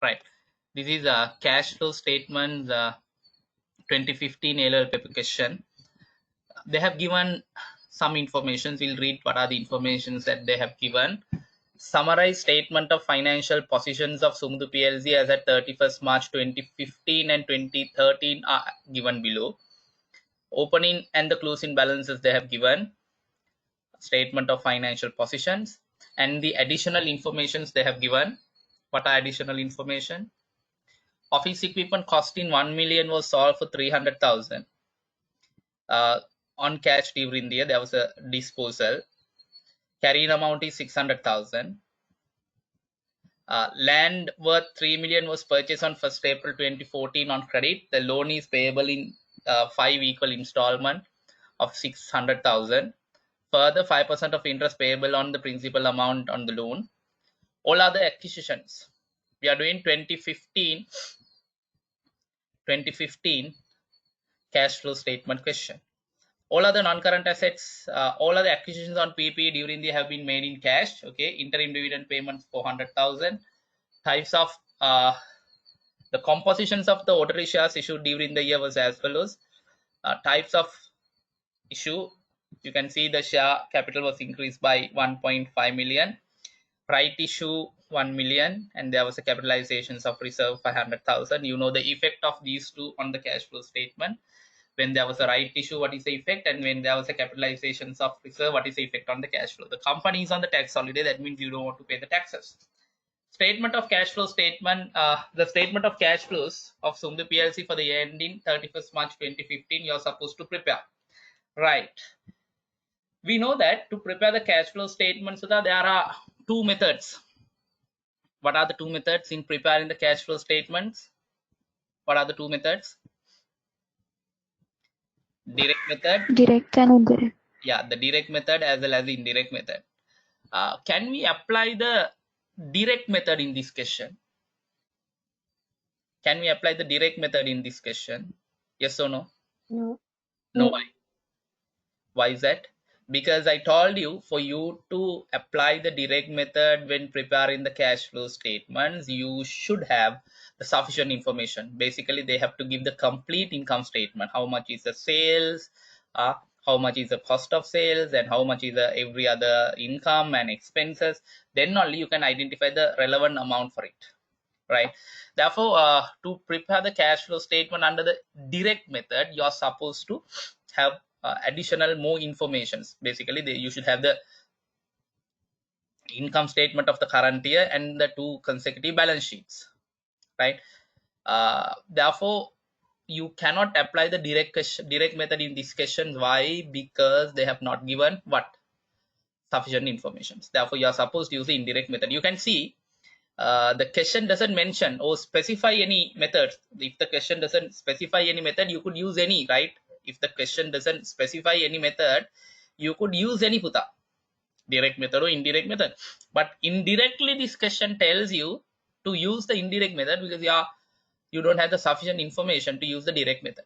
Right. This is a cash flow statement 2015 LL paper question. They have given some information. We'll read what are the informations that they have given. Summarized statement of financial positions of Sumudhu PLC as at 31st March 2015 and 2013 are given below. Opening and the closing balances they have given. Statement of financial positions and the additional informations they have given. What are additional information? Office equipment costing 1 million was sold for 300,000. On cash during the year, there was a disposal. Carrying amount is 600,000. Land worth 3 million was purchased on 1st April 2014 on credit. The loan is payable in 5 equal installment of 600,000. Further, 5% of interest payable on the principal amount on the loan. All other acquisitions. We are doing 2015 cash flow statement question. All other non-current assets, all other acquisitions on PP during the have been made in cash. Okay, interim dividend payments 400,000. Types of the compositions of the ordinary shares issued during the year was as follows. Types of issue, you can see the share capital was increased by 1.5 million. Right issue 1 million, and there was a capitalizations of reserve 500,000. You know the effect of these two on the cash flow statement. When there was a right issue, what is the effect, and when there was a capitalizations of reserve, what is the effect on the cash flow? The company is on the tax holiday, that means you don't want to pay the taxes. Statement of cash flow statement, the statement of cash flows of Sumudhu PLC for the year ending 31st March 2015, you're supposed to prepare. Right. We know that to prepare the cash flow statement, so that there are two methods. What are the two methods in preparing the cash flow statements? What are the two methods? Direct method. Direct and indirect. Yeah, the direct method as well as the indirect method. Can we apply the direct method in this question? Can we apply the direct method in this question? Yes or no? No. No. Why? Why is that? Because I told you, for you to apply the direct method when preparing the cash flow statements, you should have the sufficient information. Basically, they have to give the complete income statement. How much is the sales? How much is the cost of sales, and how much is the every other income and expenses? Then only you can identify the relevant amount for it, right? Therefore, to prepare the cash flow statement under the direct method, you are supposed to have additional more informations. Basically, you should have the income statement of the current year and the two consecutive balance sheets, right? Therefore, you cannot apply the direct method in this question. Why? Because they have not given what? Sufficient information. Therefore, you are supposed to use the indirect method. You can see the question doesn't mention or specify any method. If the question doesn't specify any method, you could use any, right? If the question doesn't specify any method, you could use any puta, direct method or indirect method. But indirectly, this question tells you to use the indirect method because you don't have the sufficient information to use the direct method.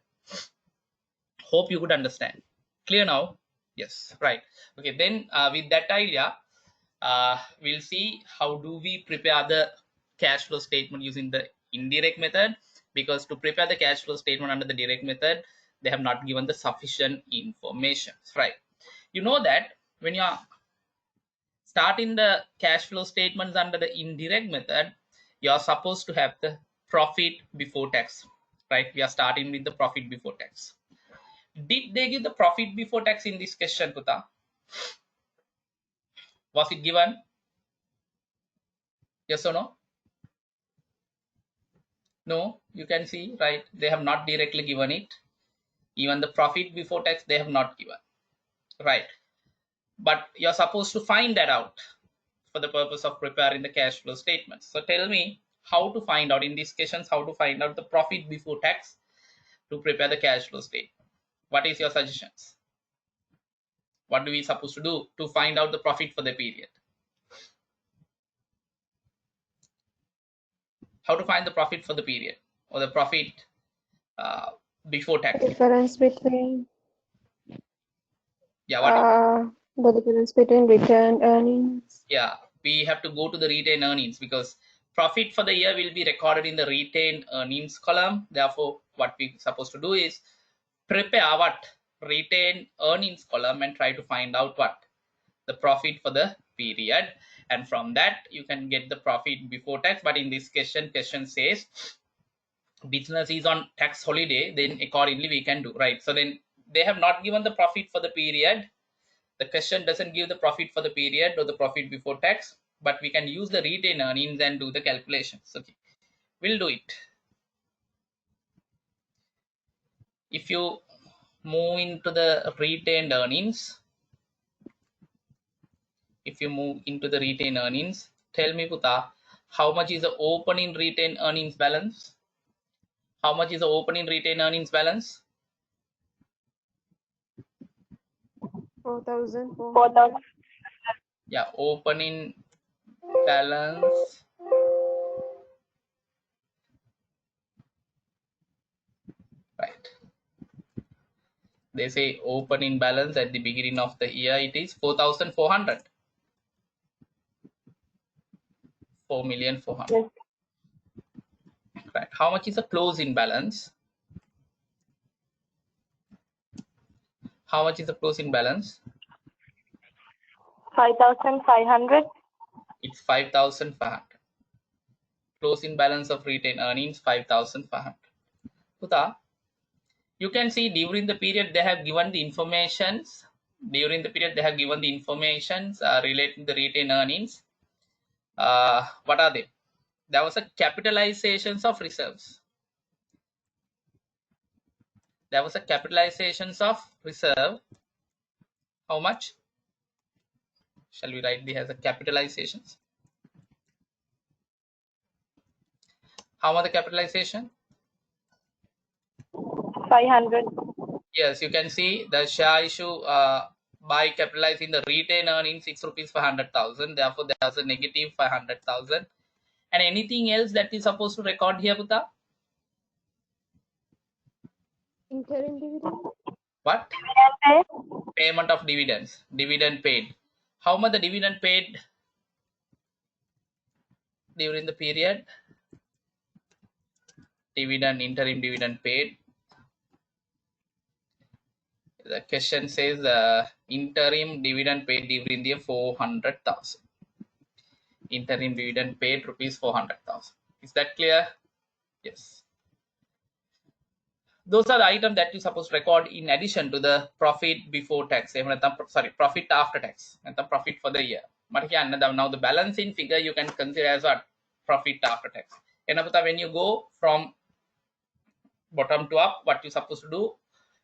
Hope you could understand. Clear now? Yes, right. Okay, then with that idea, we'll see how do we prepare the cash flow statement using the indirect method, because to prepare the cash flow statement under the direct method, they have not given the sufficient information, right? You know that when you are starting the cash flow statements under the indirect method, you are supposed to have the profit before tax, right? We are starting with the profit before tax. Did they give the profit before tax in this question, Puta? Was it given? Yes or no? No, you can see, right? They have not directly given it. Even the profit before tax, they have not given, right? But you're supposed to find that out for the purpose of preparing the cash flow statements. So tell me how to find out in these questions, how to find out the profit before tax to prepare the cash flow statement. What is your suggestions? What do we supposed to do to find out the profit for the period? How to find the profit for the period or the profit before tax? Difference between what? the difference between retained earnings. Yeah, we have to go to the retained earnings because Profit for the year will be recorded in the retained earnings column. Therefore, what we supposed to do is prepare what retained earnings column and try to find out what the profit for the period, and from that you can get the profit before tax. But in this question says business is on tax holiday, then accordingly we can do, right? So then they have not given the profit for the period. The question doesn't give the profit for the period or the profit before tax, but we can use the retained earnings and do the calculations. Okay, we'll do it. If you move into the retained earnings, tell me, Puta, how much is the opening retained earnings balance? How much is the opening retained earnings balance? 4,400. Yeah, opening balance. Right. They say opening balance at the beginning of the year, it is 4,400. 4,400,000. Yes. Right. How much is the closing balance? How much is the closing balance? 5,500. It's 5,500. Closing balance of retained earnings 5,500. Puta, you can see during the period they have given the informations. During the period they have given the informations relating to the retained earnings. What are they? There was a capitalizations of reserves. There was a capitalizations of reserve. How much? Shall we write this as a capitalizations? How much the capitalization? 500. Yes, you can see the share issue by capitalizing the retained earnings 6 rupees per 100,000. Therefore, there's a negative 500,000. And anything else that is supposed to record here, Puta? Interim dividend. What? Payment of dividends. Dividend paid. How much the dividend paid during the period? Dividend, interim dividend paid. The question says interim dividend paid during the 400,000. Interim dividend paid rupees 400,000. Is that clear? Yes. Those are the items that you're supposed to record in addition to the profit before tax. Sorry, profit after tax and the profit for the year. But now the balancing figure you can consider as what? Profit after tax. And when you go from bottom to up, what you're supposed to do,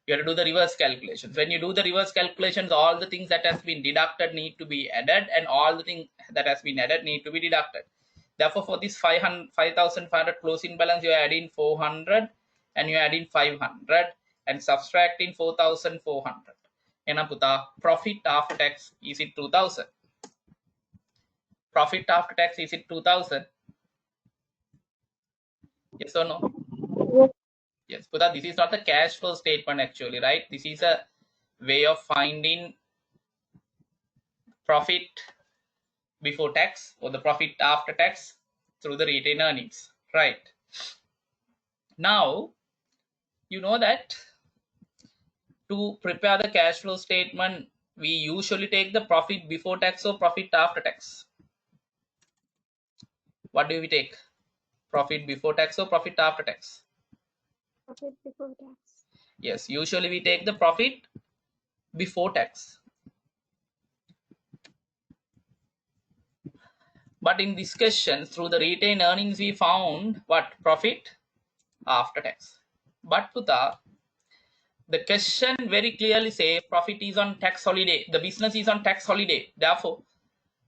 you have to do the reverse calculations. When you do the reverse calculations, all the things that has been deducted need to be added, and all the things that has been added need to be deducted. Therefore, for this 5,500 closing balance, you are adding 400 and you are adding 500 and subtracting 4,400. Enaputa, profit after tax is it 2,000? Profit after tax is it 2,000? Yes or no? Yes. Yes, Puta, this is not the cash flow statement actually, right? This is a way of finding profit before tax or the profit after tax through the retained earnings, right? Now, you know that to prepare the cash flow statement, we usually take the profit before tax or profit after tax. What do we take? Profit before tax or profit after tax? Profit before tax. Yes, usually we take the profit before tax. But in this question, through the retained earnings, we found what? Profit after tax. But Puta, the question very clearly say profit is on tax holiday. The business is on tax holiday. Therefore,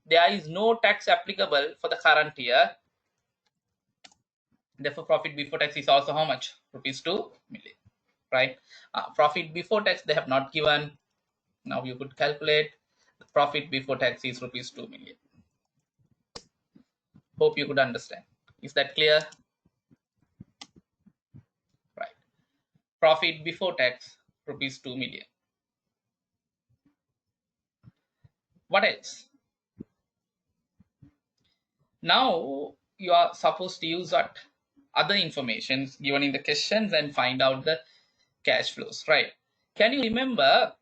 there is no tax applicable for the current year. Therefore, profit before tax is also how much? Rupees 2 million, right? Profit before tax they have not given. Now you could calculate the profit before tax is rupees 2 million. Hope you could understand. Is that clear? Right. Profit before tax rupees 2 million. What else? Now you are supposed to use what other information given in the questions and find out the cash flows, right? Can you remember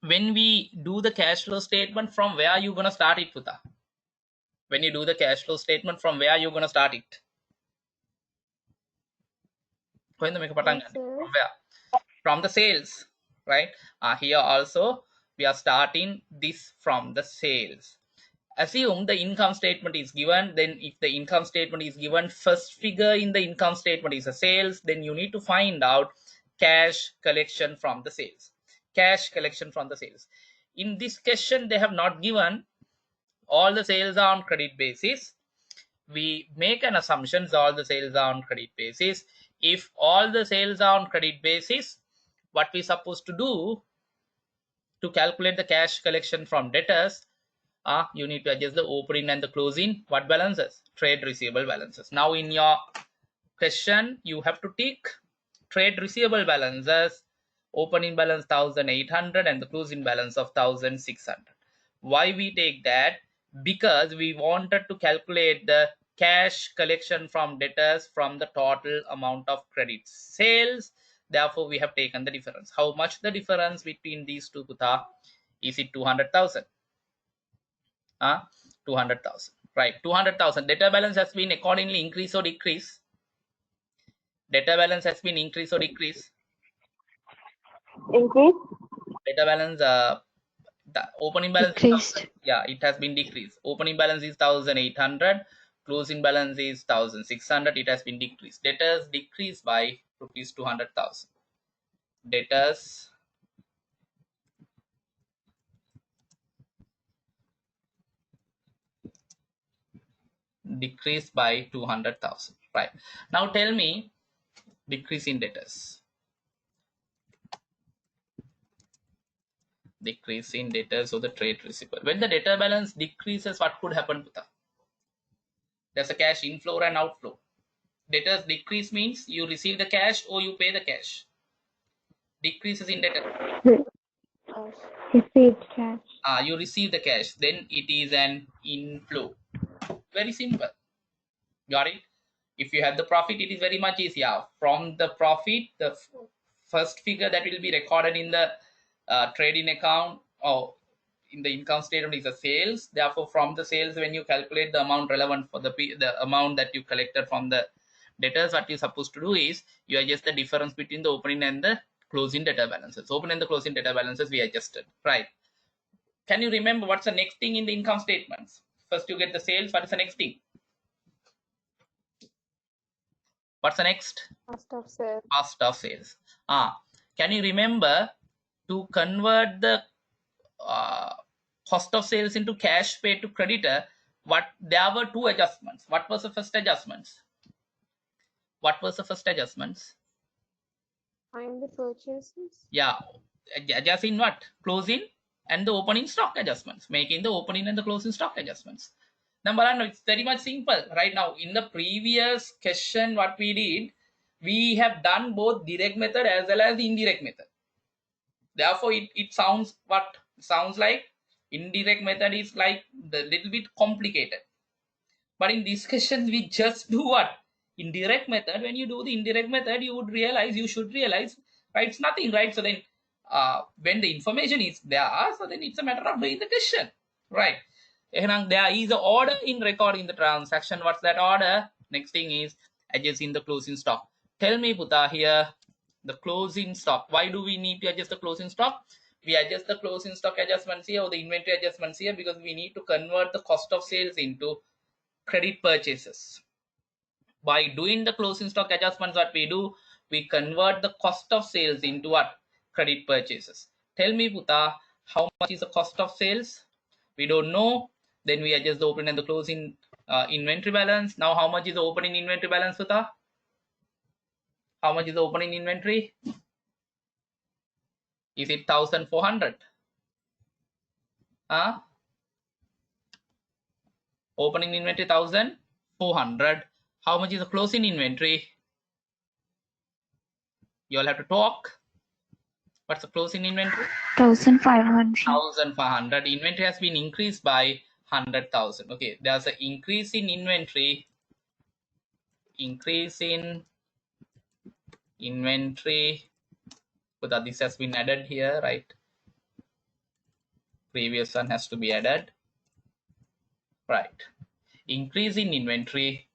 when we do the cash flow statement, from where you gonna start it, Puta? When you do the cash flow statement, from where you gonna start it? From where? From the sales, right? Here also we are starting this from the sales. Assume the income statement is given, then if the income statement is given, first figure in the income statement is a sales, then you need to find out cash collection from the sales. Cash collection from the sales. In this question, they have not given all the sales are on credit basis. We make an assumption all the sales are on credit basis. If all the sales are on credit basis, what we supposed to do to calculate the cash collection from debtors, you need to adjust the opening and the closing what balances? Trade receivable balances. Now in your question, you have to tick trade receivable balances, opening balance 1800 and the closing balance of 1600. Why we take that? Because we wanted to calculate the cash collection from debtors from the total amount of credit sales. Therefore, we have taken the difference. How much the difference between these two, Kuta? Is it 200,000? 200,000, right? 200,000. Debtor balance has been accordingly increase or decrease? Debtor balance has been increase or decrease? Increase. Debtor balance, the opening balance Decreased. yeah, it has been decreased. Opening balance is 1800, closing balance is 1600. It has been decreased. Debtors decreased by rupees 200,000. Debtors decreased by 200,000, right? Now tell me decrease in debtors. Decrease in debtors or the trade receivable. When the debtor balance decreases, what could happen, Puta? There's a cash inflow and outflow. Debtors decrease means you receive the cash or you pay the cash. Decreases in debtor. Received cash. You receive the cash, then it is an inflow. Very simple. Got it? If you have the profit, it is very much easier. From the profit, the first figure that will be recorded in the trading account or in the income statement is the sales. Therefore, from the sales, when you calculate the amount relevant for the amount that you collected from the debtors, what you're supposed to do is you adjust the difference between the opening and the closing debtor balances. Opening and the closing debtor balances we adjusted, right? Can you remember what's the next thing in the income statements? First you get the sales. What is the next thing? What's the next? Cost of sales. Cost of sales. Can you remember to convert the cost of sales into cash paid to creditor? There were two adjustments. What was the first adjustments? What was the first adjustments? Find the purchases. Yeah, adjust in what? Closing and the opening stock adjustments. Making the opening and the closing stock adjustments. Number one, it's very much simple. Right now, in the previous question, what we did, we have done both direct method as well as indirect method. Therefore, it sounds what? Sounds like indirect method is like the little bit complicated. But in discussions, we just do what? Indirect method. When you do the indirect method, you should realize, right? It's nothing, right? So then, when the information is there, so then it's a matter of doing the question, right? There is an order in recording the transaction. What's that order? Next thing is adjusting the closing stock. Tell me, Puta, here, the closing stock. Why do we need to adjust the closing stock? We adjust the closing stock adjustments here or the inventory adjustments here because we need to convert the cost of sales into credit purchases. By doing the closing stock adjustments, what we do, we convert the cost of sales into what? Credit purchases. Tell me, Puta, how much is the cost of sales? We don't know. Then we adjust the opening and the closing inventory balance. Now, how much is the opening inventory balance, Puta? How much is the opening inventory? Is it 1,400? Opening inventory 1,400. How much is the closing inventory? You all have to talk. What's the closing inventory? 1,500. 1,500. Inventory has been increased by 100,000. Okay, there's an increase in inventory. But this has been added here, right? Previous one has to be added, right? Increase in inventory,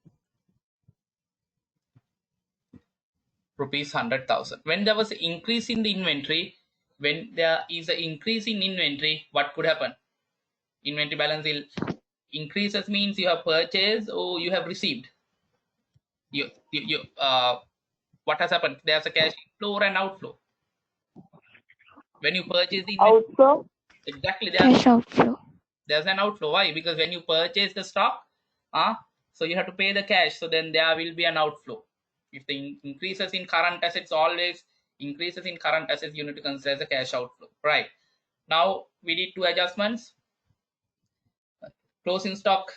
rupees 100,000. When there was an increase in the inventory, when there is an increase in inventory, what could happen? Inventory balance will increases, means you have purchased or you have received. What has happened? There's a cash inflow or an outflow. When you purchase the inventory, Outflow. exactly, Cash outflow. there's an outflow. Why? Because when you purchase the stock, so you have to pay the cash, so then there will be an outflow. If the increases in current assets, always increases in current assets, you need to consider the cash outflow, right? Now we did two adjustments. Closing stock,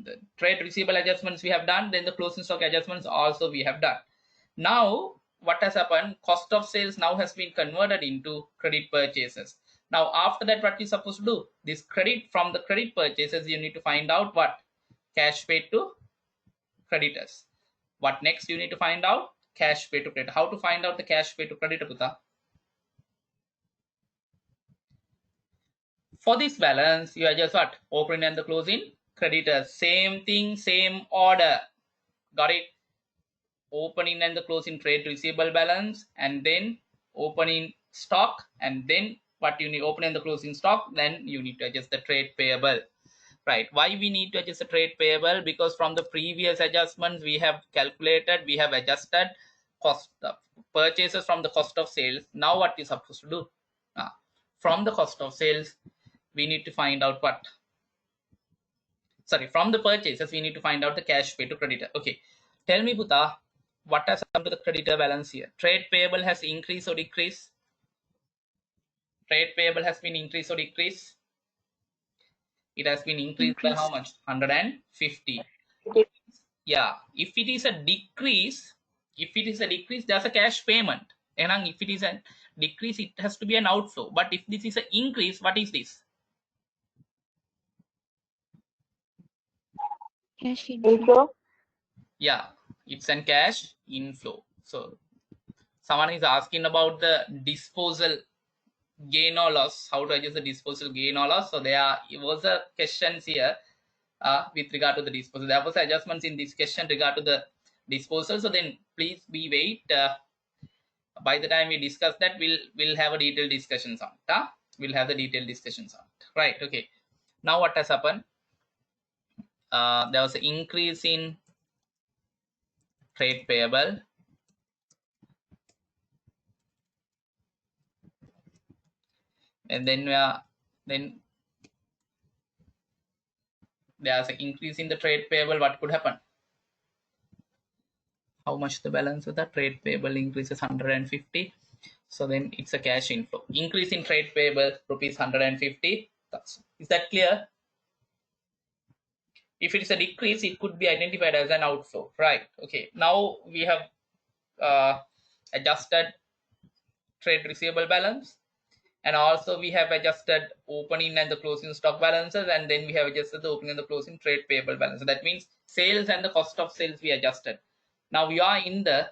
the trade receivable adjustments we have done, then the closing stock adjustments also we have done. Now what has happened? Cost of sales now has been converted into credit purchases. Now after that, what you supposed to do? This credit, from the credit purchases, you need to find out what? Cash paid to creditors. What next you need to find out? Cash paid to credit. How to find out the cash paid to creditor, Puta? For this balance, you adjust what? Opening and the closing creditors. Same thing, same order. Got it? Opening and the closing trade receivable balance, and then opening stock, and then what you need, opening the closing stock, then you need to adjust the trade payable, right? Why we need to adjust the trade payable? Because from the previous adjustments we have calculated, we have adjusted cost of purchases from the cost of sales. Now what is supposed to do? From the cost of sales we need to find out what? Sorry, from the purchases we need to find out the cash paid to creditor. Okay, tell me, Puta, what has happened to the creditor balance here? Trade payable has increased or decreased? Trade payable has been increased or decreased? It has been increased by how much? 150. Yeah, if it is a decrease, there's a cash payment. And if it is a decrease, it has to be an outflow. But if this is an increase, what is this? Cash inflow. Yeah, it's an cash inflow. So someone is asking about the disposal gain or loss. How to adjust the disposal gain or loss? So there was a questions here with regard to the disposal. There was adjustments in this question regard to the disposal. So then please be wait. By the time we discuss that, we'll have a detailed discussions on it. We'll have the detailed discussions on it. Right. Okay. Now what has happened? There was an increase in trade payable. And then there's an increase in the trade payable. What could happen? How much the balance of the trade payable increases? 150. So then it's a cash inflow. Increase in trade payable, rupees 150. Is that clear? If it is a decrease, it could be identified as an outflow, right? Okay, now we have adjusted trade receivable balance, and also we have adjusted opening and the closing stock balances, and then we have adjusted the opening and the closing trade payable balance. So that means sales and the cost of sales we adjusted. Now we are in the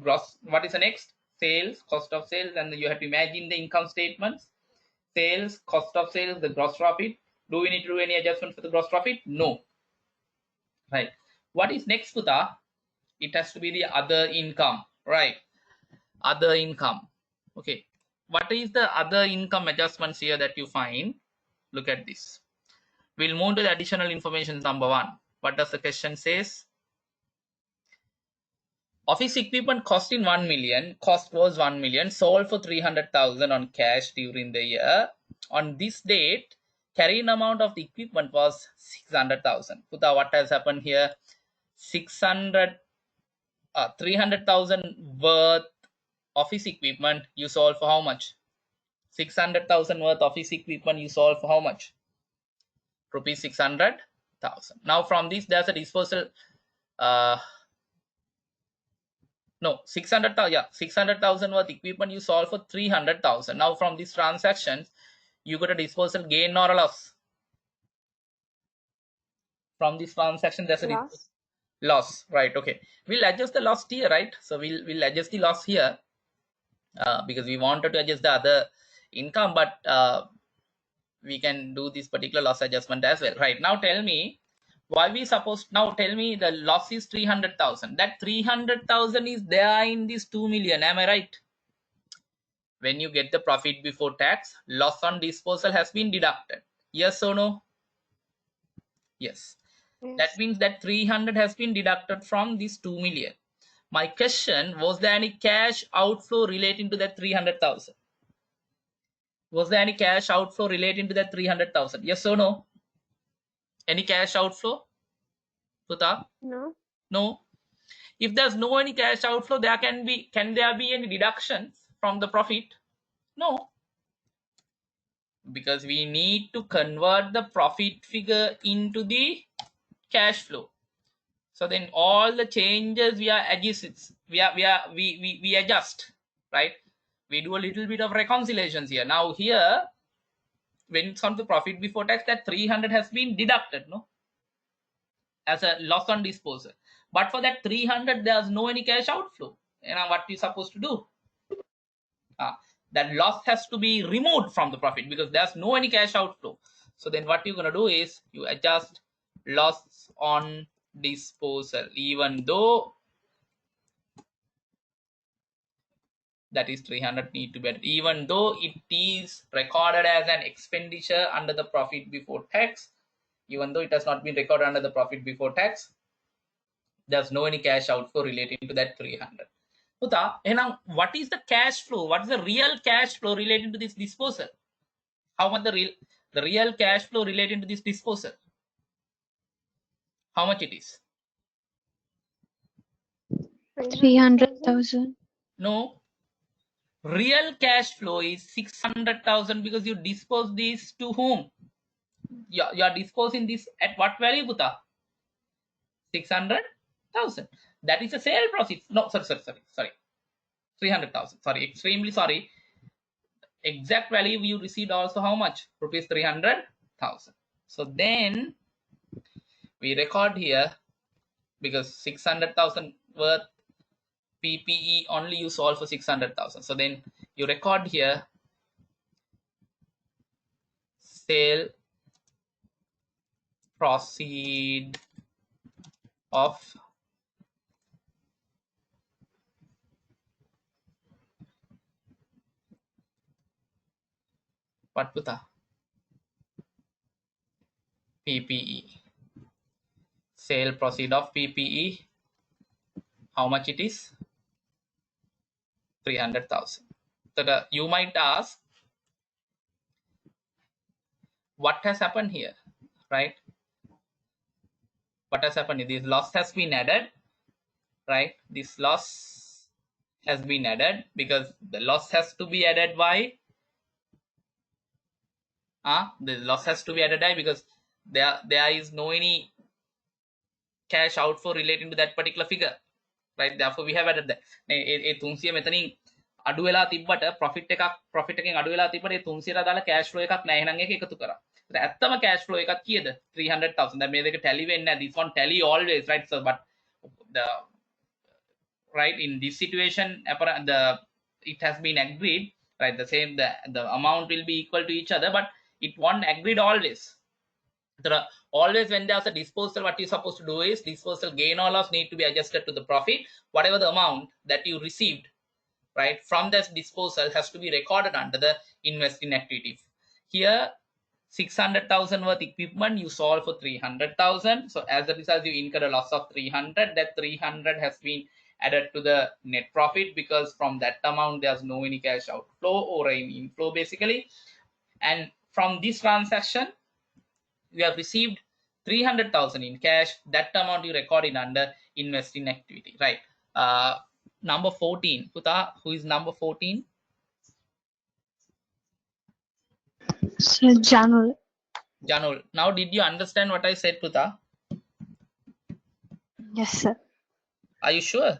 gross. What is the next? Sales, cost of sales, and you have to imagine the income statements. Sales, cost of sales, the gross profit. Do we need to do any adjustment for the gross profit? No. Right. What is next, Puta? It has to be the other income, right? Other income. Okay. What is the other income adjustments here that you find? Look at this. We'll move to the additional information number 1. What does the question says? Office equipment cost in 1 million. Cost was 1 million. Sold for 300,000 on cash during the year. On this date, carrying amount of the equipment was 600,000. Puta, what has happened here? 300,000 worth office equipment you sold for how much? 600,000 worth office equipment you sold for how much? Rupees 600,000. Now from this there's a disposal. No, 600,000. Yeah, 600,000 worth equipment you sold for 300,000. Now from these transactions, you got a disposal gain or a loss. From this transaction, there's a Loss. loss, right? Okay, we'll adjust the loss here, right? So we'll adjust the loss here because we wanted to adjust the other income, but we can do this particular loss adjustment as well, right? Now tell me why we supposed, now tell me the loss is 300,000. That 300,000 is there in this 2 million, am I right? When you get the profit before tax, loss on disposal has been deducted. Yes or no? Yes. Yes. That means that 300 has been deducted from this 2 million. My question, was there any cash outflow relating to that 300,000? Was there any cash outflow relating to that 300,000? Yes or no? Any cash outflow? Puta? No. No. If there's no any cash outflow, can there be any deductions from the profit? No. Because we need to convert the profit figure into the cash flow. So then all the changes we adjust, right? We do a little bit of reconciliations here. Now here, when it comes to profit before tax, that 300 has been deducted, no, as a loss on disposal. But for that 300, there's no any cash outflow. What you supposed to do? That loss has to be removed from the profit because there's no any cash outflow. So then what you're gonna do is you adjust loss on disposal, even though that is 300 need to be added, even though it is recorded as an expenditure under the profit before tax, even though it has not been recorded under the profit before tax, there's no any cash outflow relating to that 300. What is the cash flow? What is the real cash flow relating to this disposal? How much the real cash flow relating to this disposal? How much it is? 300,000. No. Real cash flow is 600,000 because you dispose this to whom? You are disposing this at what value, Buddha? 600,000. That is a sale proceeds. No, sorry. 300,000. Sorry, extremely sorry. Exact value you received also how much? Rupees 300,000. So then we record here, because 600,000 worth PPE only you solve for 600,000. So then you record here sale proceed of what, Putha? PPE. Sale proceed of PPE. How much it is? 300,000. So you might ask, what has happened here, right? What has happened? This loss has been added, right? This loss has been added because the loss has to be added by. The loss has to be added by because there is no any cash outflow relating to that particular figure, right? Therefore we have added that. ඒ 300 මෙතනින් අඩු වෙලා තිබ්බට profit එකෙන් අඩු වෙලා තිබ්බට ඒ 300ට අදාළ cash flow එකක් නැහැ. එහෙනම් ඒක එකතු කරා. ඒත් ඇත්තම cash flow එකක් කීයද? 300,000. දැන් මේ දෙක tally වෙන්නේ නැහැ. This one tally always, right? So but the right in this situation it has been agreed, right? The same the amount will be equal to each other, but it won't agreed always. Always when there's a disposal, what you're supposed to do is disposal gain or loss need to be adjusted to the profit. Whatever the amount that you received, right, from this disposal has to be recorded under the investing activity. Here 600,000 worth equipment you sold for 300,000. So as a result you incur a loss of 300. That 300 has been added to the net profit because from that amount there's no any cash outflow or any inflow basically. And from this transaction you have received 300,000 in cash. That amount you record in under investing activity, right? Number 14, Putha, who is number 14? So Janul. Now did you understand what I said, Putha? Yes, sir. Are you sure?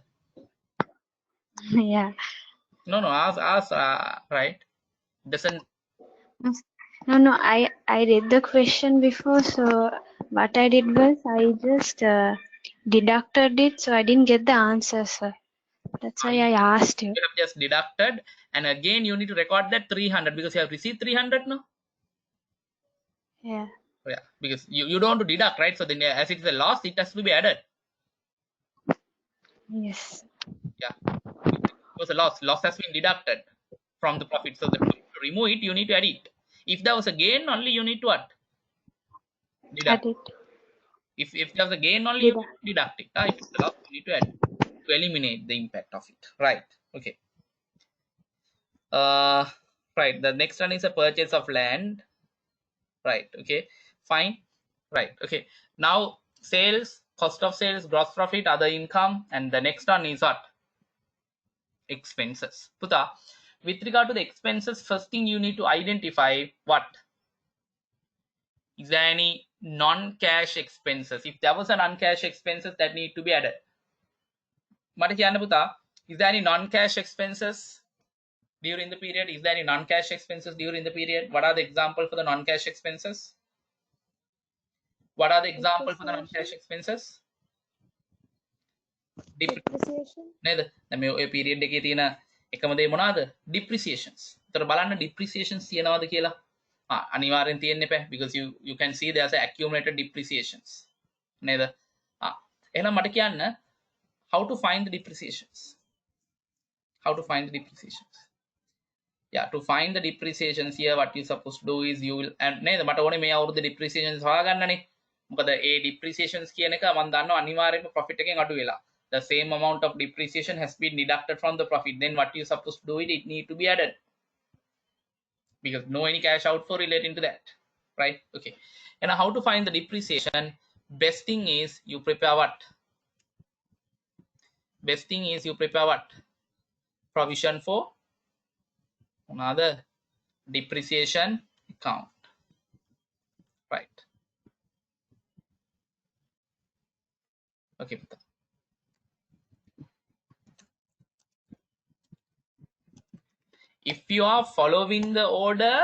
Yeah. No, ask right? Doesn't. No, I read the question before, so What I did was I just deducted it, so I didn't get the answer, sir. That's why I asked you. You have just deducted, and again you need to record that 300 because you have received 300 now. Yeah. Yeah, because you don't want to deduct, right? So then as it is a loss, it has to be added. Yes. Yeah, it was a loss. Loss has been deducted from the profit. So to remove it, you need to add it. If there was a gain, only you need to what? Add Deduct. it. If there's a gain, only you Deduct. need to deduct it. If it's a loss, you need to add to eliminate the impact of it. Right. Okay. Uh, right. The next one is a purchase of land. Right. Okay. Fine. Right. Okay. Now sales, cost of sales, gross profit, other income, and the next one is what? Expenses. Puta, with regard to the expenses, first thing you need to identify what is there any non-cash expenses. If there was a non-cash expenses that need to be added. Mata kiyanna puta, is there any non-cash expenses during the period? Is there any non-cash expenses during the period? What are the example for the non-cash expenses? What are the example for the non-cash expenses? Depreciation. නේද? දැන් මේ ඔය period එකේ තියෙන එකම දේ මොනවාද? Depreciations. ඒතර බලන්න depreciations තියනවාද කියලා. අනිවාර්යෙන් තියෙන්න එපා because you can see there's a accumulated depreciations. නේද? එහෙනම් මට කියන්න how to find the depreciations. How to find the depreciations. Yeah, to find the depreciations here what you supposed to do is you will and නේද මට ඕනේ මේ අවුරුද්ද depreciations හොයාගන්නනේ. මොකද ඒ depreciations කියන එක මම දන්නවා අනිවාර්යයෙන්ම profit එකෙන් අඩු වෙලා. The same amount of depreciation has been deducted from the profit. Then what you supposed to do it need to be added because no any cash outflow relating to that, right? Okay. And how to find the depreciation? Best thing is you prepare what? Best thing is you prepare what? Provision for another depreciation account, right? Okay. If you are following the order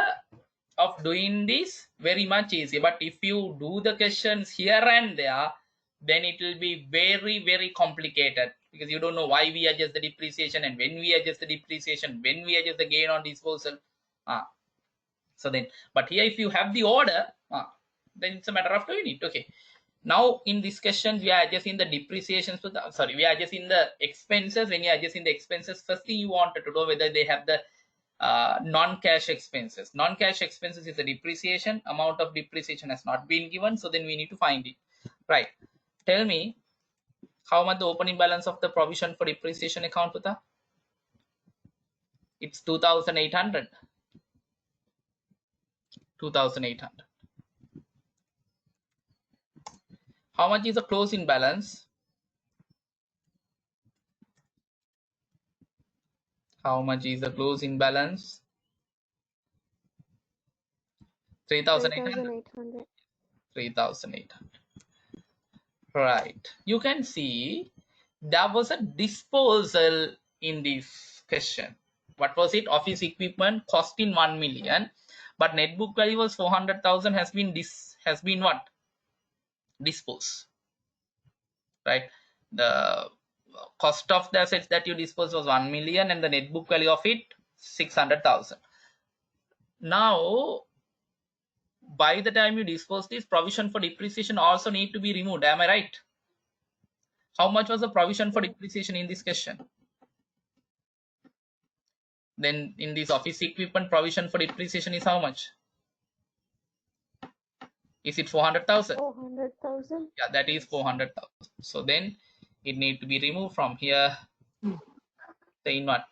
of doing this, very much easy, but if you do the questions here and there, then it will be very complicated because you don't know why we adjust the depreciation and when we adjust the depreciation, when we adjust the gain on disposal. So then, but here if you have the order, then it's a matter of doing it. Okay, now in this question we are adjusting the depreciations to the, sorry, we are adjusting the expenses. When you are adjusting the expenses, first thing you wanted to know whether they have the non-cash expenses. Non-cash expenses is the depreciation. Amount of depreciation has not been given, so then we need to find it. Right. Tell me how much the opening balance of the provision for depreciation account, Puta? It's 2,800. 2,800. How much is the closing balance? How much is the closing balance? 3,800. 3,800. Right. You can see there was a disposal in this question. What was it? Office equipment costing 1 million, but net book value was 400,000 has been what? Disposed. Right. The cost of the assets that you disposed was 1 million and the net book value of it 600,000. Now by the time you dispose this, provision for depreciation also need to be removed. Am I right? How much was the provision for depreciation in this question? Then in this office equipment, provision for depreciation is how much? Is it 400,000? 400,000. Yeah, that is 400,000. So then it need to be removed from here. Saying what?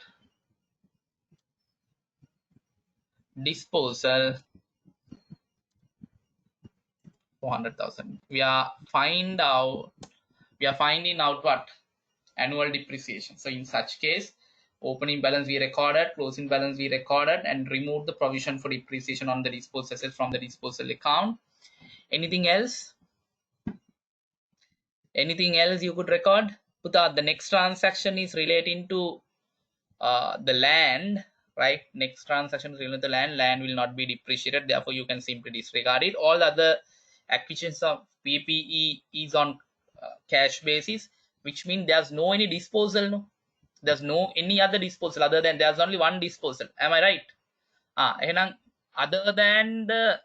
Disposal 400,000. We are finding out what? Annual depreciation. So in such case, opening balance we recorded, closing balance we recorded, and remove the provision for depreciation on the disposal assets from the disposal account. Anything else? Anything else you could record? Puta, the next transaction is relating to the land, right? Next transaction is related to the land. Land will not be depreciated, therefore you can simply disregard it. All other acquisitions of PPE is on cash basis, which means there's no any disposal. No, there's no any other disposal other than there's only one disposal. Am I right? Other than the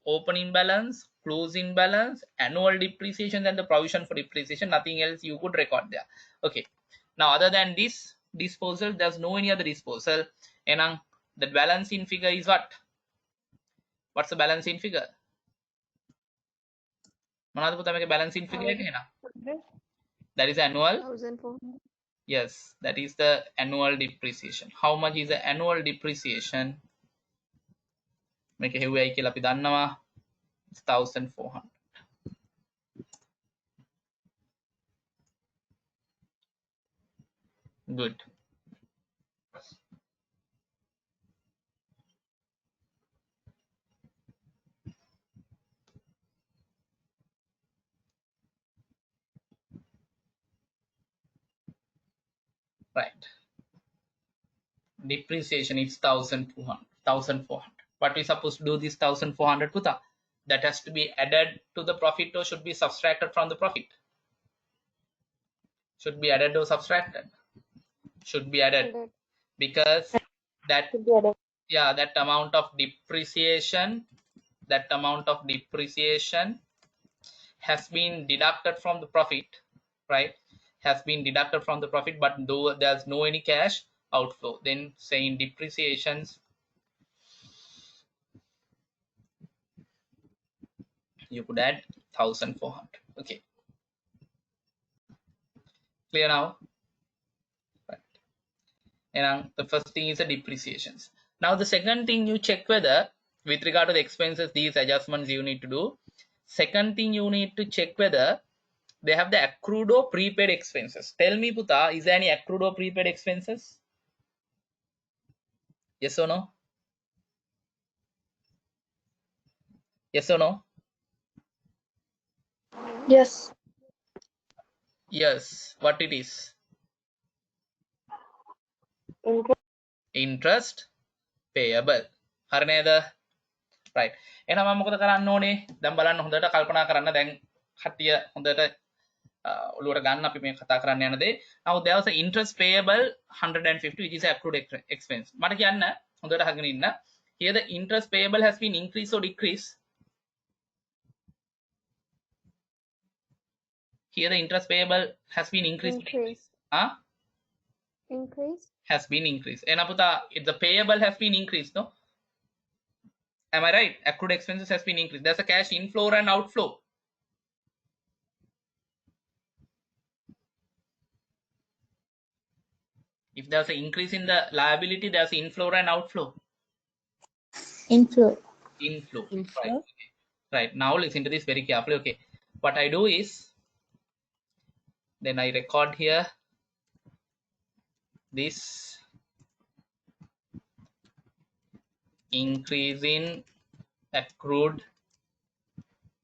opening balance, closing balance, annual depreciation, and the provision for depreciation, nothing else you could record there. Okay. Now, other than this disposal, there's no any other disposal. And the balancing figure is what? What's the balancing figure? Balancing figure? That is annual. 1,400. Yes, that is the annual depreciation. How much is the annual depreciation? Make a heavy 1,400. Good. Right. Depreciation is 1,400. What we supposed to do this 1,400 Putha? That has to be added to the profit or should be subtracted from the profit? Should be added or subtracted? Should be added, because that, yeah, that amount of depreciation has been deducted from the profit, right? Has been deducted from the profit, but though there's no any cash outflow, then saying depreciations, you could add 1,400. Okay, clear now? Right. And the first thing is the depreciations. Now the second thing, you check whether with regard to the expenses, these adjustments you need to do. Second thing, you need to check whether they have the accrued or prepaid expenses. Tell me, Putha, is there any accrued or prepaid expenses? Yes or no? Yes or no? Yes. Yes. What it is? Interest payable. හරි නේද? right. එහෙනම් මම මොකද කරන්න ඕනේ? දැන් බලන්න හොඳට කල්පනා කරන්න. දැන් කට්ටිය හොඳට ඔළුවට ගන්න අපි මේ කතා කරන්න යන දේ. Now there was an interest payable 150 which is accrued expense. මට කියන්න හොඳට අහගෙන ඉන්න. Here the interest payable has been increased or decreased? Here the interest payable has been increased. Huh? Increase. Has been increased. And Aputa, the payable has been increased, no? Am I right? Accrued expenses has been increased. There's a cash inflow and outflow. If there's an increase in the liability, there's inflow and outflow. Inflow. Inflow. Right. Okay. Right. Now listen to this very carefully. Okay. What I do is, then I record here this increase in accrued